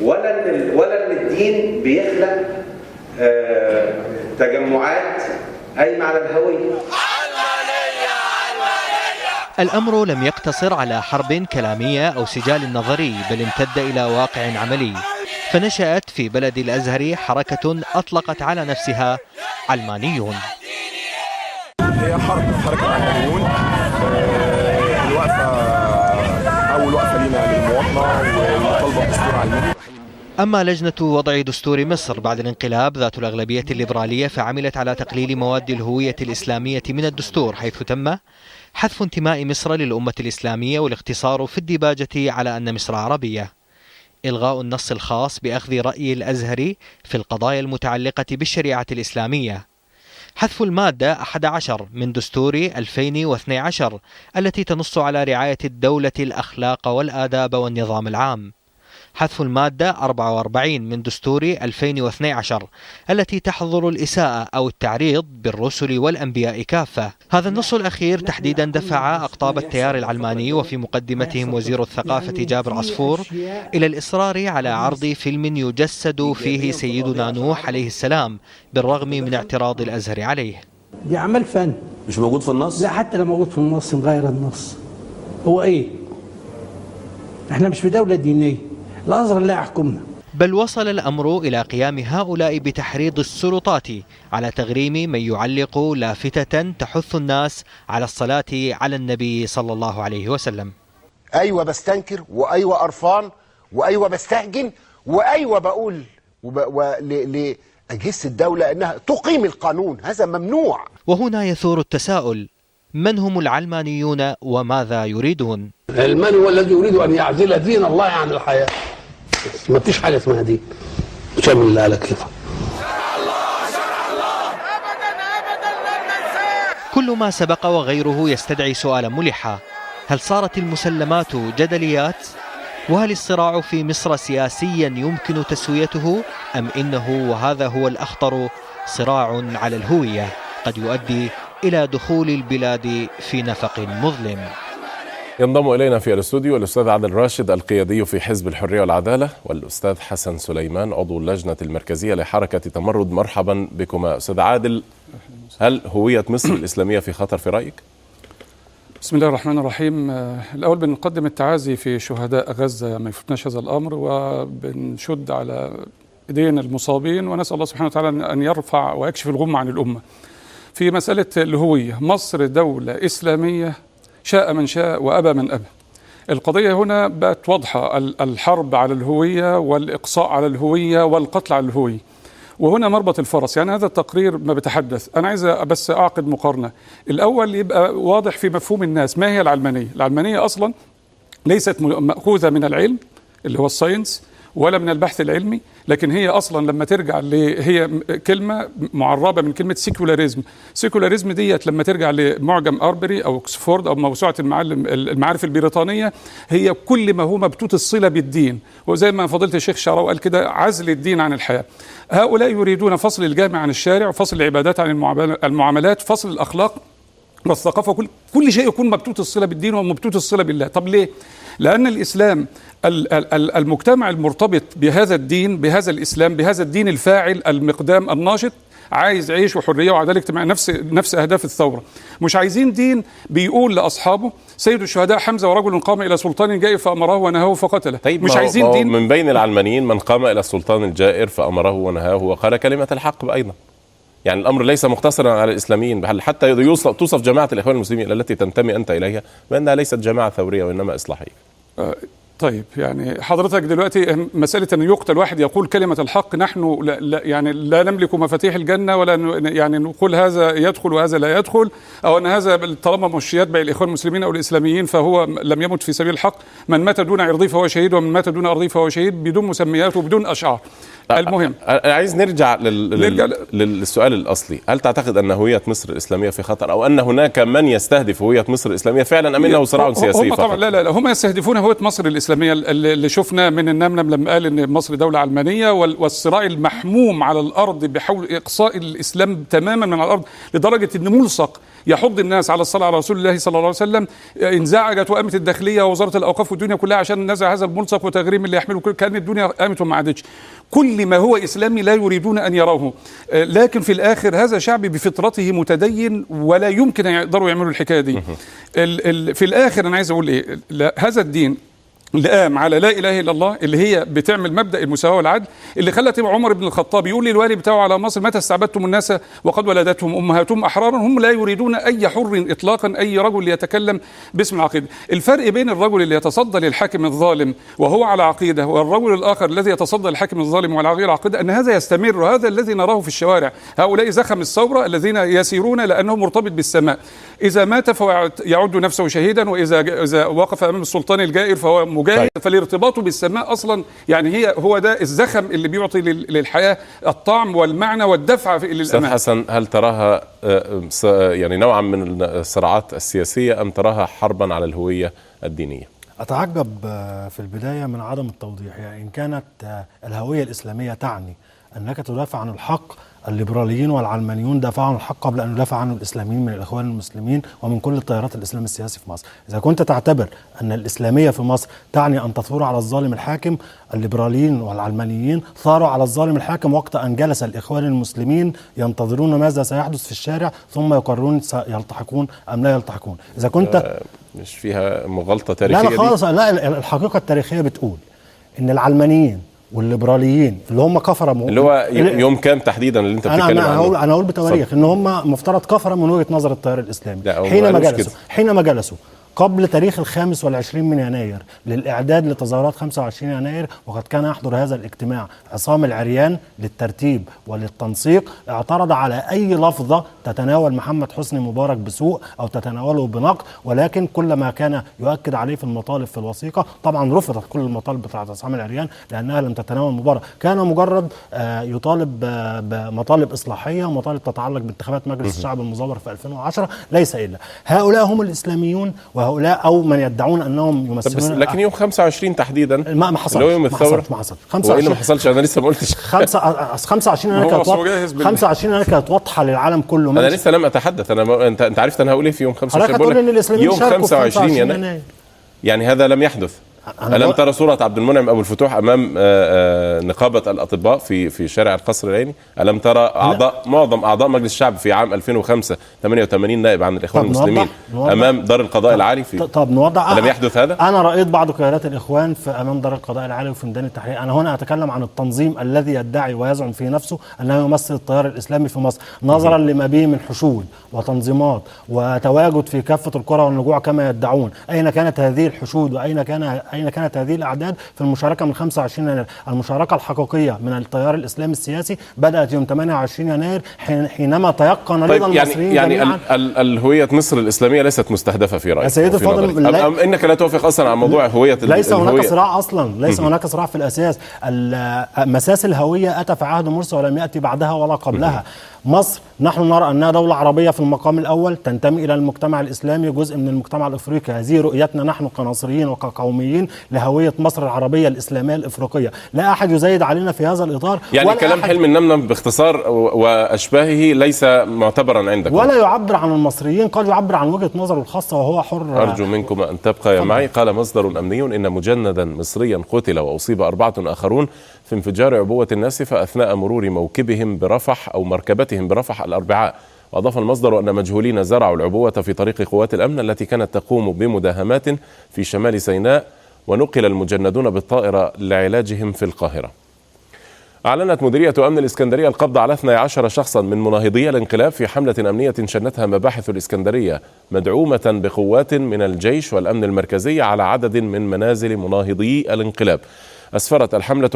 ولا أن الدين بيخلق تجمعات قايمة على الهوية. الأمر لم يقتصر على حرب كلامية أو سجال نظري، بل امتد إلى واقع عملي، فنشأت في بلد الأزهر حركة أطلقت على نفسها علمانيون. هي حركة علمانيون، أول وقفة لنا للمواطنة والمطالبة بدستور علماني. أما لجنة وضع دستور مصر بعد الانقلاب ذات الأغلبية الليبرالية فعملت على تقليل مواد الهوية الإسلامية من الدستور، حيث تم حذف انتماء مصر للأمة الإسلامية والاقتصار في الديباجة على أن مصر عربية. إلغاء النص الخاص بأخذ رأي الأزهر في القضايا المتعلقة بالشريعة الإسلامية، حذف المادة 11 من دستور 2012 التي تنص على رعاية الدولة الأخلاق والآداب والنظام العام، حذف المادة 44 من دستور 2012 التي تحظر الإساءة أو التعريض بالرسل والأنبياء كافة. هذا النص الأخير تحديدا دفع أقطاب التيار العلماني وفي مقدمتهم وزير الثقافة جابر عصفور إلى الإصرار على عرض فيلم يجسد فيه سيدنا نوح عليه السلام بالرغم من اعتراض الأزهر عليه. دي عمل فن مش موجود في النص؟ لا، حتى لو موجود في النص نغير النص. هو إيه؟ احنا مش في دولة دينية، الأزهر لا يحكمنا. بل وصل الأمر إلى قيام هؤلاء بتحريض السلطات على تغريم من يعلق لافتة تحث الناس على الصلاة على النبي صلى الله عليه وسلم. أيوة بستنكر، وأيوة قرفان، وأيوة بستهجن، وأيوة بقول لأجهزة الدولة أنها تقيم القانون، هذا ممنوع. وهنا يثور التساؤل: من هم العلمانيون وماذا يريدون؟ العلماني هو الذي يريد أن يعزل دين الله عن الحياة. ما فيش حاجة اسمها دين، مش من الله على كيفه. كل ما سبق وغيره يستدعي سؤالا ملحا: هل صارت المسلمات جدليات؟ وهل الصراع في مصر سياسيا يمكن تسويته، أم إنه وهذا هو الأخطر صراع على الهوية قد يؤدي إلى دخول البلاد في نفق مظلم؟ ينضم إلينا في الاستوديو الأستاذ عادل راشد القيادي في حزب الحرية والعدالة، والأستاذ حسن سليمان عضو اللجنة المركزية لحركة تمرد. مرحبا بكما. أستاذ عادل، هل هوية مصر الإسلامية في خطر في رأيك؟ بسم الله الرحمن الرحيم. الأول بنقدم التعازي في شهداء غزة، ما يفوتناش هذا الأمر، وبنشد على إيدين المصابين، ونسأل الله سبحانه وتعالى أن يرفع ويكشف الغمة عن الأمة. في مسألة الهوية، مصر دولة إسلامية شاء من شاء وأبى من أبى. القضية هنا بقت واضحة، الحرب على الهوية والإقصاء على الهوية والقتل على الهوية، وهنا مربط الفرس. يعني هذا التقرير ما بتحدث، أنا عايز بس أعقد مقارنة. الأول يبقى واضح في مفهوم الناس ما هي العلمانية. العلمانية أصلا ليست مأخوذة من العلم اللي هو الساينس ولا من البحث العلمي، لكن هي أصلا لما ترجع هي كلمة معربة من كلمة سيكولاريزم. سيكولاريزم ديت لما ترجع لمعجم أربري أو أكسفورد أو موسوعة المعارف البريطانية، هي كل ما هو مبتوت الصلة بالدين، وزي ما فضيلة الشيخ الشعراوي قال كده: عزل الدين عن الحياة. هؤلاء يريدون فصل الجامع عن الشارع، وفصل العبادات عن المعاملات، فصل الأخلاق والثقافة، كل شيء يكون مبتوت الصلة بالدين ومبتوت الصلة بالله. طب ليه؟ لأن الإسلام المجتمع المرتبط بهذا الدين، بهذا الإسلام، بهذا الدين الفاعل المقدام الناشط، عايز عيش وحرية وعدالة اجتماعية، نفس أهداف الثورة. مش عايزين دين بيقول لأصحابه: سيد الشهداء حمزة ورجل قام إلى سلطان جائر فأمره ونهاه فقتله. طيب، مش عايزين دين من بين العلمانيين من قام إلى السلطان الجائر فأمره ونهاه وقال كلمة الحق أيضا. يعني الأمر ليس مقتصرا على الإسلاميين، حتى توصف جماعة الإخوان المسلمين التي تنتمي أنت إليها بأنها ليست جماعة ثورية وإنما إصلاحية. طيب، يعني حضرتك دلوقتي مسألة أن يقتل واحد يقول كلمة الحق، نحن لا نملك مفاتيح الجنة، ولا يعني نقول هذا يدخل وهذا لا يدخل، أو أن هذا طالما مش يتبع الإخوان المسلمين أو الإسلاميين فهو لم يمت في سبيل الحق. من مات دون عرضه فهو شهيد، ومن مات دون أرضه فهو شهيد، بدون مسميات وبدون أشعار. المهم، عايز نرجع للسؤال الأصلي. هل تعتقد أن هوية مصر الإسلامية في خطر، أو أن هناك من يستهدف هوية مصر الإسلامية فعلا، أم أنه صراع سياسي فقط؟ طبعا لا، هم يستهدفون هوية مصر الإسلامية اللي شفنا من النملم لما قال إن مصر دولة علمانية، والصراع المحموم على الأرض بحول إقصاء الإسلام تماما من الأرض، لدرجة أن ملصق يحض الناس على الصلاة على رسول الله صلى الله عليه وسلم انزعجت وقامت الداخلية ووزارة الأوقاف والدنيا كلها عشان نزع هذا الملصق وتغريم اللي يحمله، كأن الدنيا قامت وما عادتش. كل ما هو إسلامي لا يريدون أن يروه، لكن في الآخر هذا شعب بفطرته متدين ولا يمكن أن يقدروا يعملوا الحكاية دي. في الآخر أنا عايز أقول إيه؟ هذا الدين اللي قام على لا إله إلا الله، اللي هي بتعمل مبدأ المساواة والعدل، اللي خلت عمر بن الخطاب يقول للوالي بتاعه على مصر: متى استعبدتم الناس وقد ولدتهم أمهاتهم أحرارا. هم لا يريدون أي حر إطلاقا، أي رجل يتكلم باسم العقيدة. الفرق بين الرجل اللي يتصدى للحاكم الظالم وهو على عقيدة، والرجل الآخر الذي يتصدى للحاكم الظالم وعلى غير عقيدة، أن هذا يستمر. هذا الذي نراه في الشوارع، هؤلاء زخم الثورة الذين يسيرون لأنه مرتبط بالسماء. إذا مات فهو يعد نفسه شهيدا، وإذا وقف أمام السلطان الجائر فهو مجاهد. فالارتباط بالسماء اصلا يعني هو ده الزخم اللي بيعطي للحياه الطعم والمعنى والدفع للامام. أستاذ حسن، هل تراها يعني نوعا من الصراعات السياسيه ام تراها حربا على الهويه الدينيه؟ أتعجب في البداية من عدم التوضيح. يعني إن كانت الهوية الإسلامية تعني أنك تدافع عن الحق، الليبراليين والعلمانيون دافعوا عن الحق قبل أن يدافع عنه الإسلاميين من الإخوان المسلمين ومن كل التيارات الإسلام السياسي في مصر. إذا كنت تعتبر أن الإسلامية في مصر تعني أن تثور على الظالم الحاكم، الليبراليين والعلمانيين ثاروا على الظالم الحاكم وقت أن جلس الإخوان المسلمين ينتظرون ماذا سيحدث في الشارع ثم يقررون سيلتحقون أم لا يلتحقون. إذا كنت مش فيها مغالطة تاريخية؟ لا خالص، لا، الحقيقة التاريخية بتقول إن العلمانيين والليبراليين اللي هم كفرة اللي هو يوم كام تحديدا اللي انت بتتكلم عنه؟ أنا أقول بتواريخ إن هم مفترض كفرة من وجهة نظر التيار الإسلامي حينما جلسوا قبل تاريخ 25 من يناير للإعداد لتظاهرات 25 يناير، وقد كان يحضر هذا الاجتماع عصام العريان للترتيب وللتنسيق، اعترض على أي لفظة تتناول محمد حسني مبارك بسوء أو تتناوله بنقد، ولكن كل ما كان يؤكد عليه في المطالب في الوثيقة. طبعا رفضت كل المطالب بتاعت عصام العريان لأنها لم تتناول مبارك، كان مجرد يطالب بمطالب إصلاحية ومطالب تتعلق بانتخابات مجلس الشعب المزور في 2010، ليس إلا هؤلاء هم الإسلاميون وهؤلاء او من يدعون انهم يمثلون. لكن يوم 25 تحديدا ما حصلش، يوم الثوره ما حصل. 25 ما حصلش، انا لسه ما قلتش. 25 انا كانت 25 انا كانت واضحه للعالم كله. انا لسه لم اتحدث. انت عرفت انا هقول ايه في يوم 25؟ بقول لك يوم 25 يناير يعني هذا لم يحدث. ألم ترى صورة عبد المنعم أبو الفتوح أمام نقابة الأطباء في شارع القصر العيني؟ ألم ترى معظم أعضاء مجلس الشعب في عام 2005 88 نائب عن الإخوان المسلمين أمام دار القضاء العالي؟ طب نوضح. ألم يحدث هذا؟ أنا رأيت بعض قيادات الإخوان في أمام دار القضاء العالي وفي ميدان التحرير. أنا هنا أتكلم عن التنظيم الذي يدعي ويزعم في نفسه أنه يمثل التيار الإسلامي في مصر، نظرا لما به من حشود وتنظيمات وتواجد في كافة القرى والنجوع كما يدعون. أين كانت هذه الحشود وأين كانت هذه الأعداد في المشاركة من 25 يناير؟ المشاركة الحقيقية من التيار الإسلامي السياسي بدأت يوم 28 يناير حينما تيقن رضا المصريين يعني الهوية مصر الإسلامية ليست مستهدفة في رأيك؟ سيد الفاضل، إنك لا توافق أصلا على موضوع هوية ليس هناك صراع أصلا، ليس هناك صراع في الأساس. مساس الهوية أتى في عهد مرسي ولم يأتي بعدها ولا قبلها. مصر نحن نرى أنها دولة عربية في المقام الأول، تنتمي إلى المجتمع الإسلامي، جزء من المجتمع الإفريقي. هذه رؤيتنا نحن كناصريين وكقوميين لهوية مصر العربية الإسلامية الإفريقية. لا أحد يزايد علينا في هذا الإطار. يعني كلام حلمي النمنم باختصار وأشباهه ليس معتبرا عندك ولا يعبر عن المصريين، قد يعبر عن وجهة نظره الخاصة وهو حر. أرجو منكم أن تبقى معي. قال مصدر أمني إن مجندا مصريا قتل وأصيب 4 آخرون في انفجار عبوة الناسفة أثناء مرور موكبهم برفح أو مركبتهم برفح الأربعاء. وأضاف المصدر أن مجهولين زرعوا العبوة في طريق قوات الأمن التي كانت تقوم بمداهمات في شمال سيناء، ونقل المجندون بالطائرة لعلاجهم في القاهرة. أعلنت مديرية أمن الإسكندرية القبض على 12 شخصا من مناهضي الانقلاب في حملة أمنية شنتها مباحث الإسكندرية مدعومة بقوات من الجيش والأمن المركزي على عدد من منازل مناهضي الانقلاب. أسفرت الحملة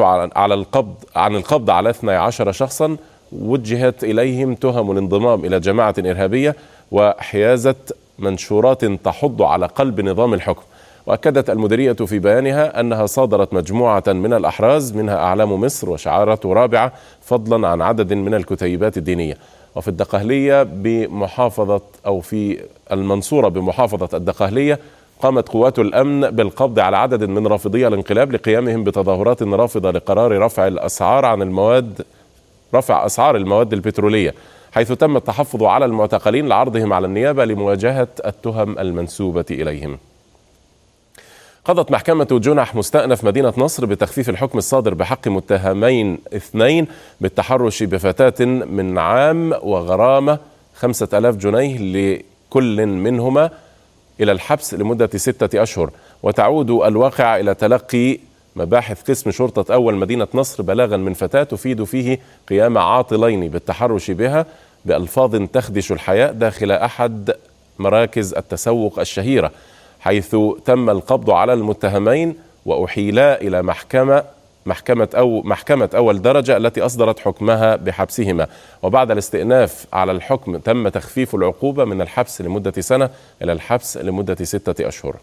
عن القبض على 12 شخصا وجهت إليهم تهم الانضمام إلى جماعة إرهابية وحيازة منشورات تحض على قلب نظام الحكم. وأكدت المديرية في بيانها أنها صادرت مجموعة من الأحراز منها أعلام مصر وشعارات رابعة، فضلا عن عدد من الكتيبات الدينية. وفي الدقهلية بمحافظة أو في المنصورة بمحافظة الدقهلية قامت قوات الأمن بالقبض على عدد من رافضي الانقلاب لقيامهم بتظاهرات رافضة لقرار رفع أسعار المواد البترولية، حيث تم التحفظ على المعتقلين لعرضهم على النيابة لمواجهة التهم المنسوبة إليهم. قضت محكمة جنح مستأنف مدينة نصر بتخفيف الحكم الصادر بحق متهمين 2 بالتحرش بفتاة من عام وغرامة 5000 جنيه لكل منهما إلى الحبس لمدة 6 أشهر. وتعود الواقعة إلى تلقي مباحث قسم شرطة أول مدينة نصر بلاغا من فتاة تفيد فيه قيام عاطلين بالتحرش بها بألفاظ تخدش الحياء داخل أحد مراكز التسوق الشهيرة، حيث تم القبض على المتهمين وأحيلا إلى محكمة أول درجة التي أصدرت حكمها بحبسهما. وبعد الاستئناف على الحكم تم تخفيف العقوبة من الحبس لمدة 1 سنة إلى الحبس لمدة 6 أشهر.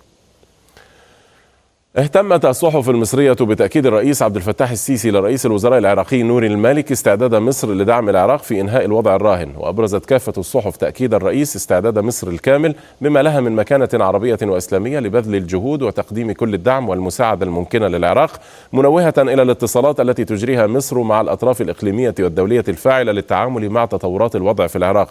اهتمت الصحف المصرية بتأكيد الرئيس عبد الفتاح السيسي لرئيس الوزراء العراقي نوري المالكي استعداد مصر لدعم العراق في إنهاء الوضع الراهن. وأبرزت كافة الصحف تأكيد الرئيس استعداد مصر الكامل بما لها من مكانة عربية وإسلامية لبذل الجهود وتقديم كل الدعم والمساعدة الممكنة للعراق، منوهة إلى الاتصالات التي تجريها مصر مع الأطراف الإقليمية والدولية الفاعلة للتعامل مع تطورات الوضع في العراق.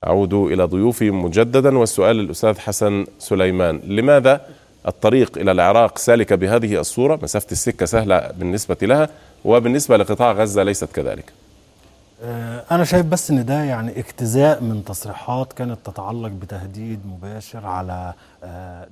أعود إلى ضيوفي مجددا، والسؤال للأستاذ حسن سليمان: لماذا الطريق إلى العراق سالكة بهذه الصورة؟ مسافة السكة سهلة بالنسبة لها، وبالنسبة لقطاع غزة ليست كذلك. أنا شايف بس إن ده يعني اجتزاء من تصريحات كانت تتعلق بتهديد مباشر على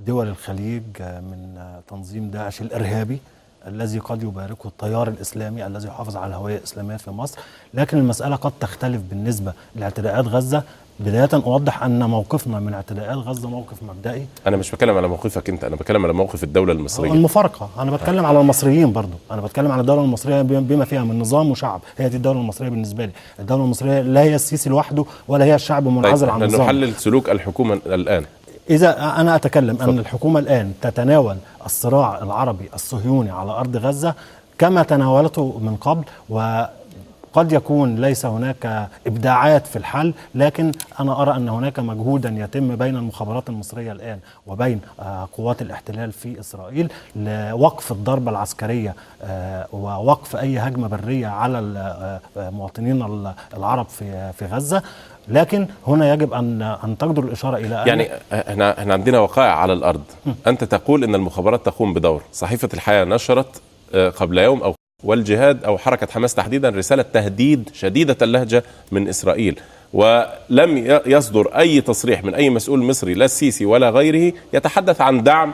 دول الخليج من تنظيم داعش الإرهابي الذي قد يباركه التيار الإسلامي الذي يحافظ على الهوية الإسلامية في مصر. لكن المسألة قد تختلف بالنسبة لاعتداءات غزة. بداية أوضح أن موقفنا من اعتداءات غزة موقف مبدئي. أنا مش بتكلم على موقفك أنت، أنا بتكلم على موقف الدولة المصرية. المفارقة، أنا بتكلم على المصريين برضو، أنا بتكلم على الدولة المصرية بما فيها من نظام وشعب. هي دي الدولة المصرية بالنسبة لي. الدولة المصرية لا هي السيسي لوحده ولا هي الشعب منعزل عن النظام. نحلل سلوك الحكومة الآن. إذا أنا أتكلم أن الحكومة الآن تتناول الصراع العربي الصهيوني على أرض غزة كما تناولته من قبل، وقد يكون ليس هناك إبداعات في الحل، لكن أنا أرى أن هناك مجهودا يتم بين المخابرات المصرية الآن وبين قوات الاحتلال في إسرائيل لوقف الضربة العسكرية ووقف أي هجمة برية على المواطنين العرب في غزة. لكن هنا يجب أن تقدر الإشارة إلى يعني احنا عندنا وقائع على الأرض. أنت تقول أن المخابرات تقوم بدور. صحيفة الحياة نشرت قبل يوم أو والجهاد أو حركة حماس تحديدا رسالة تهديد شديدة اللهجة من إسرائيل، ولم يصدر أي تصريح من أي مسؤول مصري لا السيسي ولا غيره يتحدث عن دعم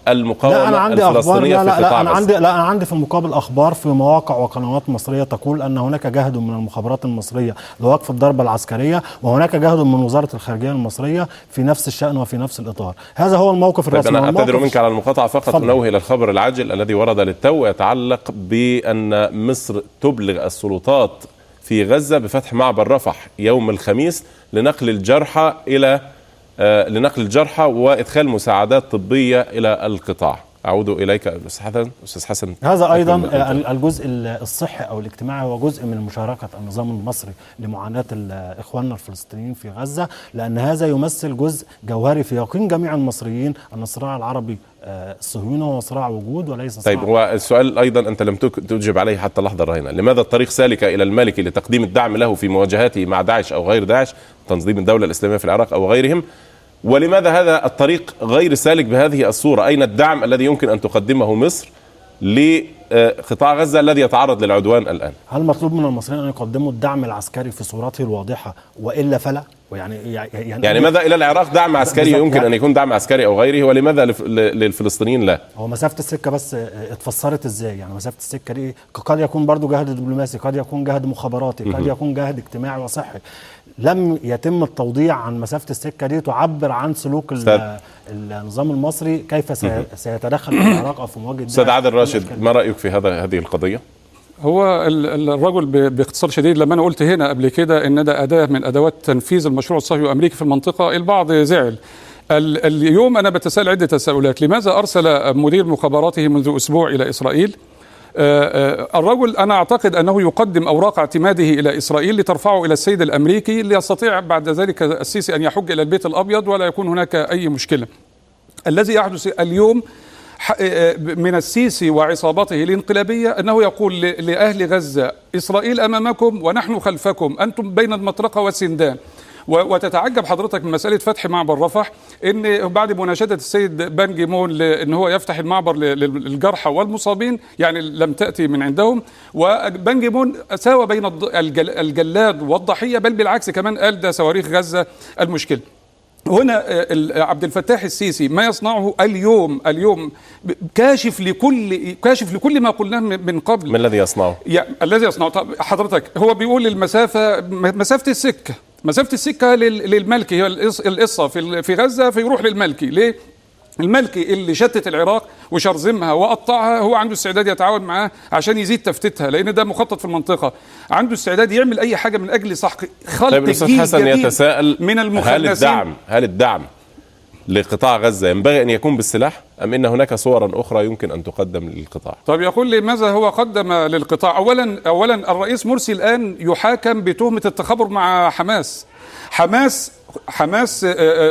المقاومة الفلسطينية في قطاع غزة. أنا عندي في المقابل أخبار في مواقع وقنوات مصرية تقول أن هناك جهد من المخابرات المصرية لوقف الضربة العسكرية، وهناك جهد من وزارة الخارجية المصرية في نفس الشأن وفي نفس الإطار. هذا هو الموقف الرسمي. أنا أعتذر منك على المقاطعة، فقط أنوه إلى الخبر العاجل الذي ورد للتو يتعلق بأن مصر تبلغ السلطات في غزة بفتح معبر رفح يوم الخميس لنقل الجرحى وإدخال مساعدات طبية إلى القطاع. أعود إليك أستاذ حسن. هذا أيضا الجزء الصحي أو الاجتماعي هو جزء من مشاركة النظام المصري لمعاناة إخواننا الفلسطينيين في غزة، لأن هذا يمثل جزء جوهري في يقين جميع المصريين أن الصراع العربي الصهيوني هو صراع وجود وليس صراع. طيب، والسؤال أيضا أنت لم تجب عليه حتى اللحظة الراهنة: لماذا الطريق سالكة إلى المالكي لتقديم الدعم له في مواجهاته مع داعش أو غير داعش، تنظيم الدولة الإسلامية في العراق أو غيرهم؟ ولماذا هذا الطريق غير سالك بهذه الصورة؟ أين الدعم الذي يمكن أن تقدمه مصر لقطاع غزة الذي يتعرض للعدوان الآن؟ هل مطلوب من المصريين أن يقدموا الدعم العسكري في صورته الواضحة وإلا فلا؟ يعني ماذا إلى العراق دعم عسكري يمكن أن يكون دعم عسكري أو غيره، ولماذا للفلسطينيين لا؟ هو مسافة السكة بس اتفسرت إزاي؟ يعني مسافة السكة دي قد يكون برضو جهد دبلوماسي، قد يكون جهد مخابراتي، قد يكون جهد اجتماعي وصحي. لم يتم التوضيح عن مسافة السكة دي تعبر عن سلوك النظام المصري كيف سيتدخل في العراق أو في مواجهة داعش. أستاذ عادل راشد، ما رأيك في هذه القضية؟ هو الرجل باختصار شديد لما أنا قلت هنا قبل كده إن ده أداة من أدوات تنفيذ المشروع الصهيوني الأمريكي في المنطقة، البعض زعل. اليوم أنا بتساءل عدة تساؤلات: لماذا أرسل مدير مخابراته منذ أسبوع إلى إسرائيل؟ الرجل أنا أعتقد أنه يقدم أوراق اعتماده إلى إسرائيل لترفعه إلى السيد الأمريكي ليستطيع بعد ذلك السيسي أن يحج إلى البيت الأبيض ولا يكون هناك أي مشكلة. الذي يحدث اليوم من السيسي وعصابته الانقلابية أنه يقول لأهل غزة: إسرائيل أمامكم ونحن خلفكم، أنتم بين المطرقة والسندان. وتتعجب حضرتك من مسألة فتح معبر رفح إن بعد مناشدة السيد بان جيمون إن هو يفتح المعبر للجرحى والمصابين، يعني لم تأتي من عندهم. وبان جيمون ساوى بين الجلاد والضحية، بل بالعكس كمان قال ده صواريخ غزة المشكلة. هنا عبد الفتاح السيسي ما يصنعه اليوم كاشف لكل ما قلناه من قبل. ما الذي يصنعه؟ الذي يصنعه حضرتك هو بيقول مسافة السكة للملكي، هي القصة في غزة فيروح للملكي. ليه؟ المالكي اللي شتت العراق وشرذمها وقطعها هو عنده استعداد يتعاون معاه عشان يزيد تفتيتها، لان ده مخطط في المنطقه، عنده استعداد يعمل اي حاجه من اجل خلق طيب جيل حسن جديد يتساءل من المخلصين. هل الدعم لقطاع غزة ينبغي أن يكون بالسلاح أم إن هناك صورا أخرى يمكن أن تقدم للقطاع؟ طيب يقول لي ماذا هو قدم للقطاع؟ أولا الرئيس مرسي الآن يحاكم بتهمة التخابر مع حماس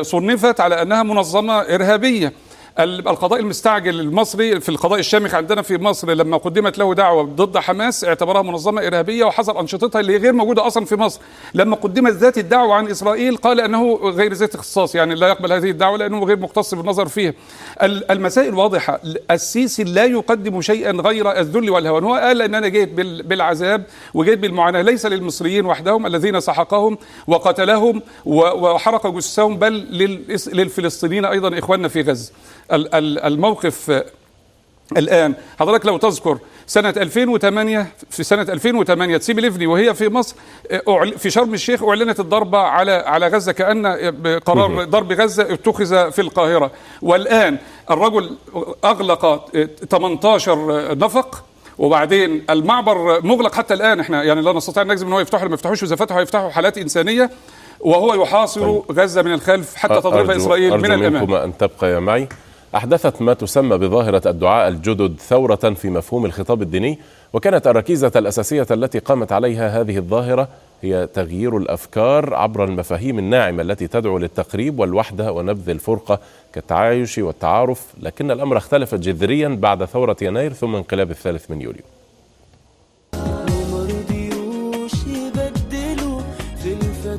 صنفت على أنها منظمة إرهابية. القضاء المستعجل المصري في القضاء الشامخ عندنا في مصر لما قدمت له دعوة ضد حماس اعتبرها منظمة إرهابية وحظر أنشطتها اللي غير موجودة أصلا في مصر. لما قدمت ذات الدعوة عن إسرائيل قال أنه غير ذات اختصاص، يعني لا يقبل هذه الدعوة لأنه غير مختص بالنظر فيها. المسائل واضحة، السيسي لا يقدم شيئا غير الذل والهوان. هو قال أن أنا جيت بالعذاب وجيت بالمعاناة ليس للمصريين وحدهم الذين سحقهم وقتلهم وحرق جثثهم، بل للفلسطينيين أيضا إخواننا في غزة. الموقف الآن حضرتك لو تذكر سنة 2008 في سنة 2008 تسيب ليفني وهي في مصر في شرم الشيخ أعلنت الضربة على غزة كأن قرار ضرب غزة اتخذ في القاهرة، والآن الرجل أغلق 18 نفق وبعدين المعبر مغلق حتى الآن. احنا يعني لا نستطيع ان نجزم ان هو يفتحه ولا ما يفتحوش، واذا فتحوا هيفتحوا حالات إنسانية، وهو يحاصر غزة من الخلف حتى تضرب إسرائيل من الأمام. أرجو منكم أن تبقى معي. أحدثت ما تسمى بظاهرة الدعاء الجدد ثورة في مفهوم الخطاب الديني، وكانت الركيزة الأساسية التي قامت عليها هذه الظاهرة هي تغيير الأفكار عبر المفاهيم الناعمة التي تدعو للتقريب والوحدة ونبذ الفرقة كالتعايش والتعارف، لكن الأمر اختلف جذريا بعد ثورة يناير ثم انقلاب 3 يوليو.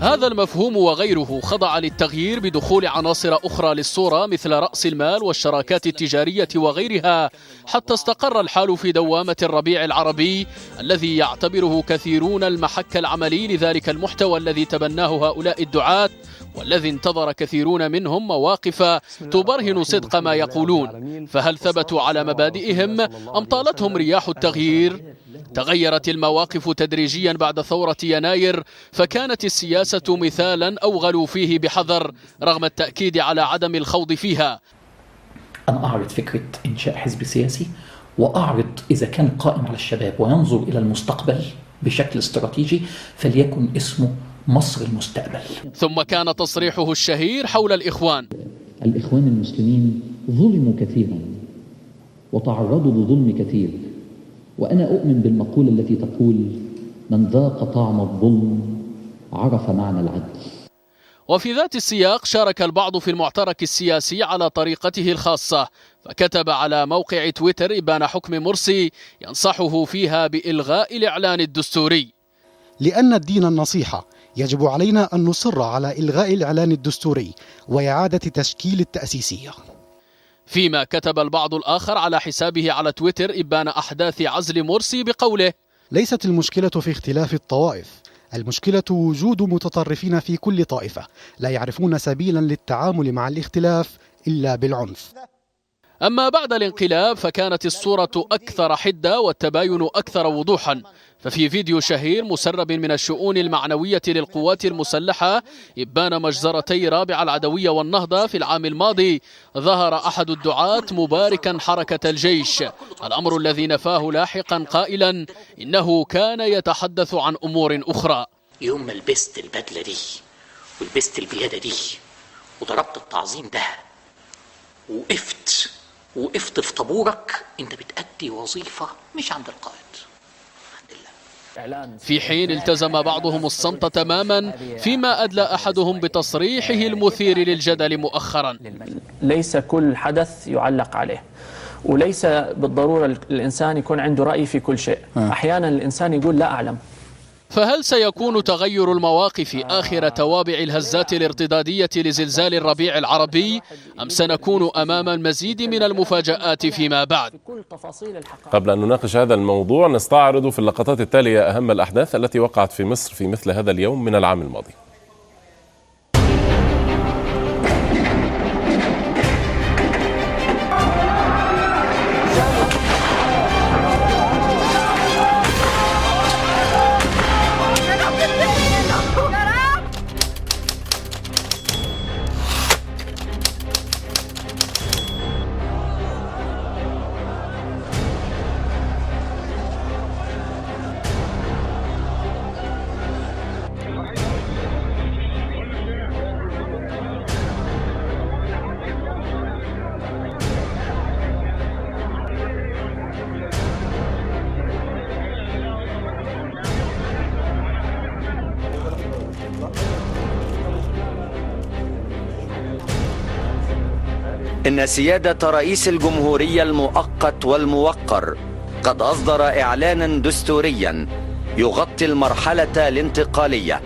هذا المفهوم وغيره خضع للتغيير بدخول عناصر أخرى للصورة مثل رأس المال والشراكات التجارية وغيرها، حتى استقر الحال في دوامة الربيع العربي الذي يعتبره كثيرون المحك العملي لذلك المحتوى الذي تبناه هؤلاء الدعاة، والذي انتظر كثيرون منهم مواقف تبرهن صدق ما يقولون. فهل ثبتوا على مبادئهم أم طالتهم رياح التغيير؟ تغيرت المواقف تدريجيا بعد ثورة يناير، فكانت السياسة مثالا أوغلوا فيه بحذر رغم التأكيد على عدم الخوض فيها. أنا أعرض فكرة إنشاء حزب سياسي، وأعرض إذا كان قائم على الشباب وينظر إلى المستقبل بشكل استراتيجي فليكن اسمه مصر المستقبل. ثم كان تصريحه الشهير حول الإخوان. الإخوان المسلمين ظلموا كثيرا وتعرضوا لظلم كثير، وأنا أؤمن بالمقولة التي تقول من ذاق طعم الظلم عرف معنى العدل. وفي ذات السياق شارك البعض في المعترك السياسي على طريقته الخاصة، فكتب على موقع تويتر إبان حكم مرسي ينصحه فيها بإلغاء الإعلان الدستوري. لأن الدين النصيحة يجب علينا أن نصر على إلغاء الإعلان الدستوري وإعادة تشكيل التأسيسية. فيما كتب البعض الآخر على حسابه على تويتر إبان أحداث عزل مرسي بقوله: ليست المشكلة في اختلاف الطوائف، المشكلة وجود متطرفين في كل طائفة لا يعرفون سبيلا للتعامل مع الاختلاف إلا بالعنف. أما بعد الانقلاب فكانت الصورة أكثر حدة والتباين أكثر وضوحا، ففي فيديو شهير مسرب من الشؤون المعنوية للقوات المسلحة إبان مجزرتي رابعة العدوية والنهضة في العام الماضي، ظهر أحد الدعاة مباركا حركة الجيش، الأمر الذي نفاه لاحقا قائلا إنه كان يتحدث عن أمور أخرى. يوم ما لبست البدلة دي ولبست البيادة دي وضربت التعظيم ده وقفت في طابورك، انت بتأدي وظيفة مش عند القائد. في حين التزم بعضهم الصمت تماما، فيما أدلى أحدهم بتصريحه المثير للجدل مؤخرا: ليس كل حدث يعلق عليه، وليس بالضرورة الإنسان يكون عنده رأي في كل شيء. أحيانا الإنسان يقول لا أعلم. فهل سيكون تغير المواقف آخر توابع الهزات الارتدادية لزلزال الربيع العربي، أم سنكون أمام المزيد من المفاجآت فيما بعد؟ قبل أن نناقش هذا الموضوع نستعرض في اللقطات التالية أهم الأحداث التي وقعت في مصر في مثل هذا اليوم من العام الماضي. إن سيادة رئيس الجمهورية المؤقت والموقر قد أصدر إعلانا دستوريا يغطي المرحلة الانتقالية،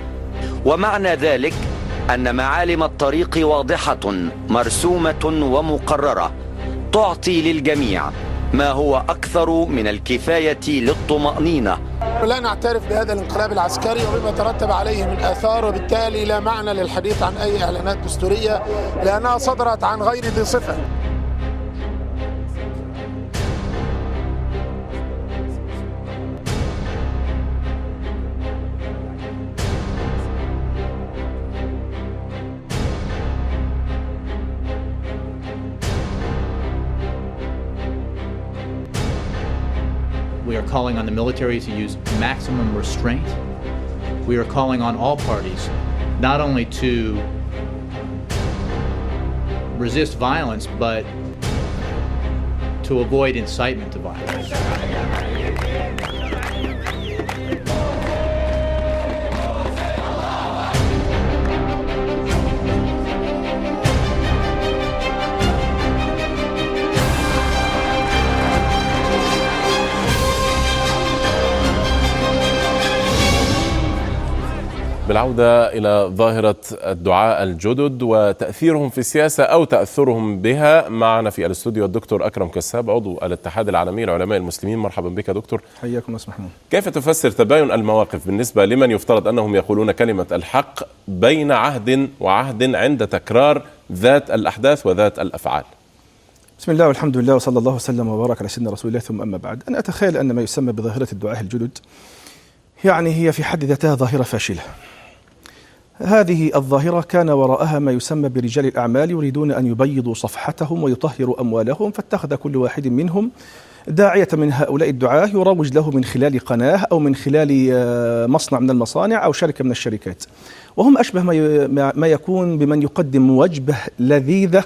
ومعنى ذلك أن معالم الطريق واضحة مرسومة ومقررة تعطي للجميع ما هو أكثر من الكفاية للطمأنينة. لا نعترف بهذا الانقلاب العسكري وبما ترتب عليه من آثار، وبالتالي لا معنى للحديث عن أي إعلانات دستورية لأنها صدرت عن غير ذي صفة. We are calling on the military to use maximum restraint. We are calling on all parties not only to resist violence, but to avoid incitement to violence. بالعودة إلى ظاهرة الدعاء الجدد وتأثيرهم في السياسة أو تأثرهم بها، معنا في الاستوديو الدكتور أكرم كساب عضو الاتحاد العالمي لعلماء المسلمين. مرحبا بك دكتور. حياكم أستاذ محمود. كيف تفسر تباين المواقف بالنسبة لمن يفترض أنهم يقولون كلمة الحق بين عهد وعهد عند تكرار ذات الأحداث وذات الأفعال؟ بسم الله والحمد لله وصلى الله وسلم وبارك على سيدنا رسول الله، ثم أما بعد. أنا أتخيل أن ما يسمى بظاهرة الدعاء الجدد يعني هي في حد ذاتها ظاهرة فاشلة. هذه الظاهرة كان وراءها ما يسمى برجال الأعمال يريدون أن يبيضوا صفحتهم ويطهروا أموالهم، فاتخذ كل واحد منهم داعية من هؤلاء الدعاة يروج له من خلال قناة أو من خلال مصنع من المصانع أو شركة من الشركات، وهم أشبه ما يكون بمن يقدم وجبة لذيذة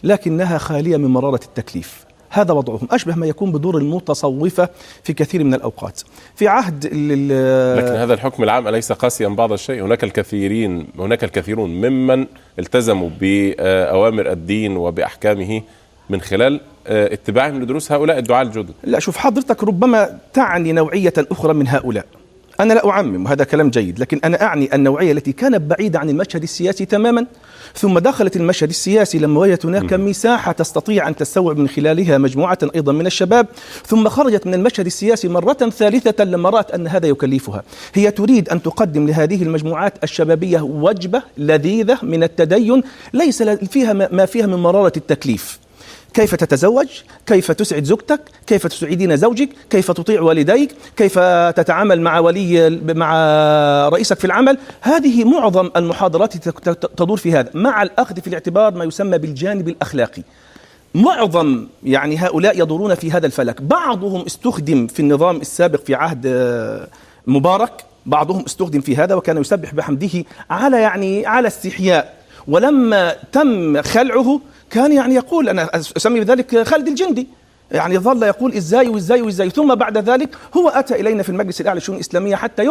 لكنها خالية من مرارة التكليف. هذا وضعهم، أشبه ما يكون بدور المتصوفة في كثير من الأوقات. في عهد لكن هذا الحكم العام أليس قاسيا بعض الشيء؟ هناك الكثيرون ممن التزموا بأوامر الدين وبأحكامه من خلال اتباعهم لدروس هؤلاء الدعاة الجدد. لا شوف حضرتك، ربما تعني نوعية أخرى من هؤلاء، أنا لا أعمم وهذا كلام جيد، لكن أنا أعني النوعية التي كانت بعيدة عن المشهد السياسي تماما، ثم دخلت المشهد السياسي لما وجدت هناك مساحة تستطيع أن تستوعب من خلالها مجموعة أيضا من الشباب، ثم خرجت من المشهد السياسي مرة ثالثة لما رأت أن هذا يكلفها. هي تريد أن تقدم لهذه المجموعات الشبابية وجبة لذيذة من التدين ليس فيها ما فيها من مرارة التكليف. كيف تتزوج، كيف تسعد زوجتك، كيف تسعدين زوجك، كيف تطيع والديك، كيف تتعامل مع رئيسك في العمل. هذه معظم المحاضرات تدور في هذا، مع الأخذ في الاعتبار ما يسمى بالجانب الأخلاقي. معظم يعني هؤلاء يدورون في هذا الفلك. بعضهم استخدم في النظام السابق في عهد مبارك، بعضهم استخدم في هذا وكان يسبح بحمده على استحياء، ولما تم خلعه كان يقول، أنا أسمي بذلك خالد الجندي، ظل يقول إزاي، ثم بعد ذلك هو أتى إلينا في المجلس الأعلى للشؤون الإسلامية حتى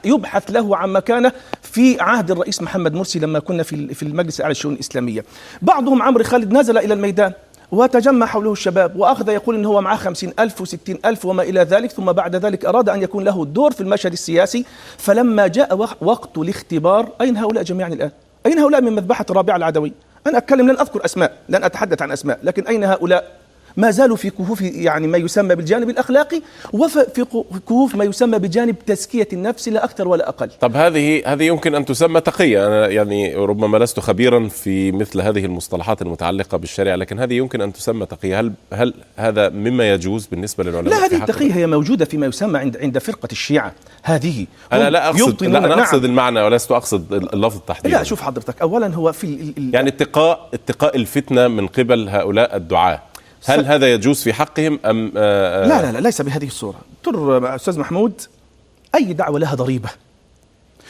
يبحث له عن مكانه في عهد الرئيس محمد مرسي لما كنا في المجلس الأعلى للشؤون الإسلامية. بعضهم عمرو خالد نزل إلى الميدان وتجمع حوله الشباب وأخذ يقول إن هو معه 50,000 و60,000 وما إلى ذلك، ثم بعد ذلك أراد أن يكون له دور في المشهد السياسي. فلما جاء وقت الاختبار، أين هؤلاء جميعا الآن؟ أين هؤلاء من مذبحة الرابعة العدوي؟ أنا أتكلم، لن أذكر أسماء، لن أتحدث عن أسماء، لكن أين هؤلاء؟ ما زالوا في كهوف ما يسمى بالجانب الأخلاقي، وفي كهوف ما يسمى بجانب تزكية النفس، لا أكثر ولا أقل. طب هذه يمكن أن تسمى تقية. أنا ربما لست خبيرا في مثل هذه المصطلحات المتعلقة بالشريعة، لكن هذه يمكن أن تسمى تقية. هل هذا مما يجوز بالنسبة للعلماء؟ لا، هذه التقية هي موجودة فيما يسمى عند فرقة الشيعة. هذه أنا لا أقصد المعنى ولست أقصد اللفظ تحديدا. لا شوف حضرتك، أولا هو في يعني اتقاء الفتنة من قبل هؤلاء الدعاة، هل هذا يجوز في حقهم أم لا ليس بهذه الصورة. ترى أستاذ محمود، أي دعوة لها ضريبة،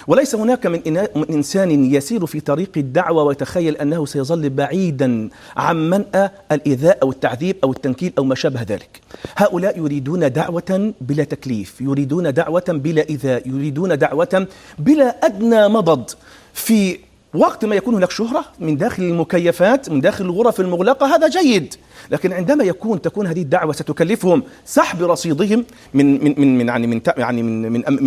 وليس هناك من إنسان يسير في طريق الدعوة ويتخيل أنه سيظل بعيدا عن منأى الإيذاء أو التعذيب أو التنكيل أو ما شابه ذلك. هؤلاء يريدون دعوة بلا تكليف، يريدون دعوة بلا إيذاء، يريدون دعوة بلا أدنى مضض في وقت ما يكون هناك شهرة من داخل المكيفات، من داخل الغرف المغلقة، هذا جيد. لكن عندما تكون هذه الدعوة ستكلفهم سحب رصيدهم من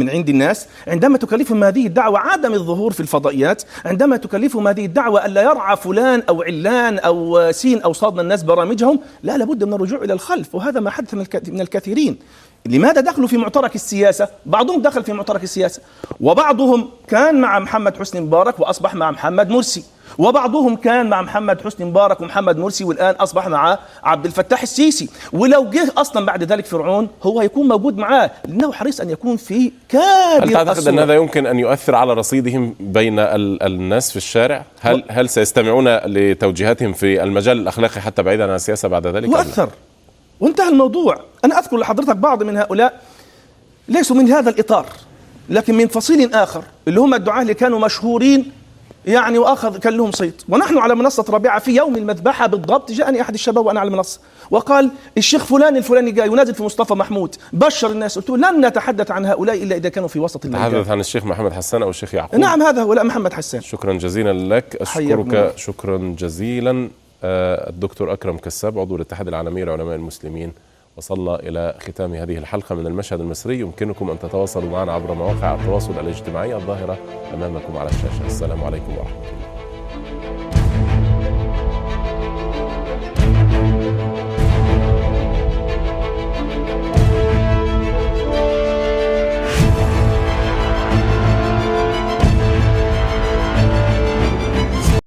عند الناس، عندما تكلفهم هذه الدعوة عدم الظهور في الفضائيات، عندما تكلفهم هذه الدعوة ألا يرعى فلان أو علان أو سين أو صاد الناس برامجهم، لا، لابد من الرجوع إلى الخلف. وهذا ما حدث من الكثيرين. لماذا دخلوا في معترك السياسة؟ بعضهم دخل في معترك السياسة، وبعضهم كان مع محمد حسني مبارك وأصبح مع محمد مرسي، وبعضهم كان مع محمد حسني مبارك ومحمد مرسي والآن أصبح مع عبد الفتاح السيسي. ولو جه أصلا بعد ذلك فرعون هو هيكون موجود معاه، لأنه حريص أن يكون في كادر. هل تعتقد أن هذا يمكن أن يؤثر على رصيدهم بين الناس في الشارع؟ هل سيستمعون لتوجيهاتهم في المجال الأخلاقي حتى بعيدا عن السياسة بعد ذلك؟ وأثر وانتهى الموضوع. أنا أذكر لحضرتك بعض من هؤلاء ليسوا من هذا الإطار، لكن من فصيل آخر، اللي هم الدعاة اللي كانوا مشهورين يعني، وأخذ كان لهم صيت. ونحن على منصة رابعة في يوم المذبحة بالضبط جاءني أحد الشباب وأنا على المنصة وقال الشيخ فلان الفلاني جاي ينازل في مصطفى محمود، بشر الناس. قلت له لن نتحدث عن هؤلاء إلا إذا كانوا في وسط الميدان. تحدث عن الشيخ محمد حسان أو الشيخ يعقوب؟ نعم، هذا هو. لا، محمد حسان. شكرا جزيلا لك، أشكرك شكرا جزيلا. الدكتور أكرم كساب، عضو الاتحاد العالمي للعلماء المسلمين. وصلنا إلى ختام هذه الحلقة من المشهد المصري. يمكنكم أن تتواصلوا معنا عبر مواقع التواصل الاجتماعي الظاهرة أمامكم على الشاشة. السلام عليكم ورحمة الله.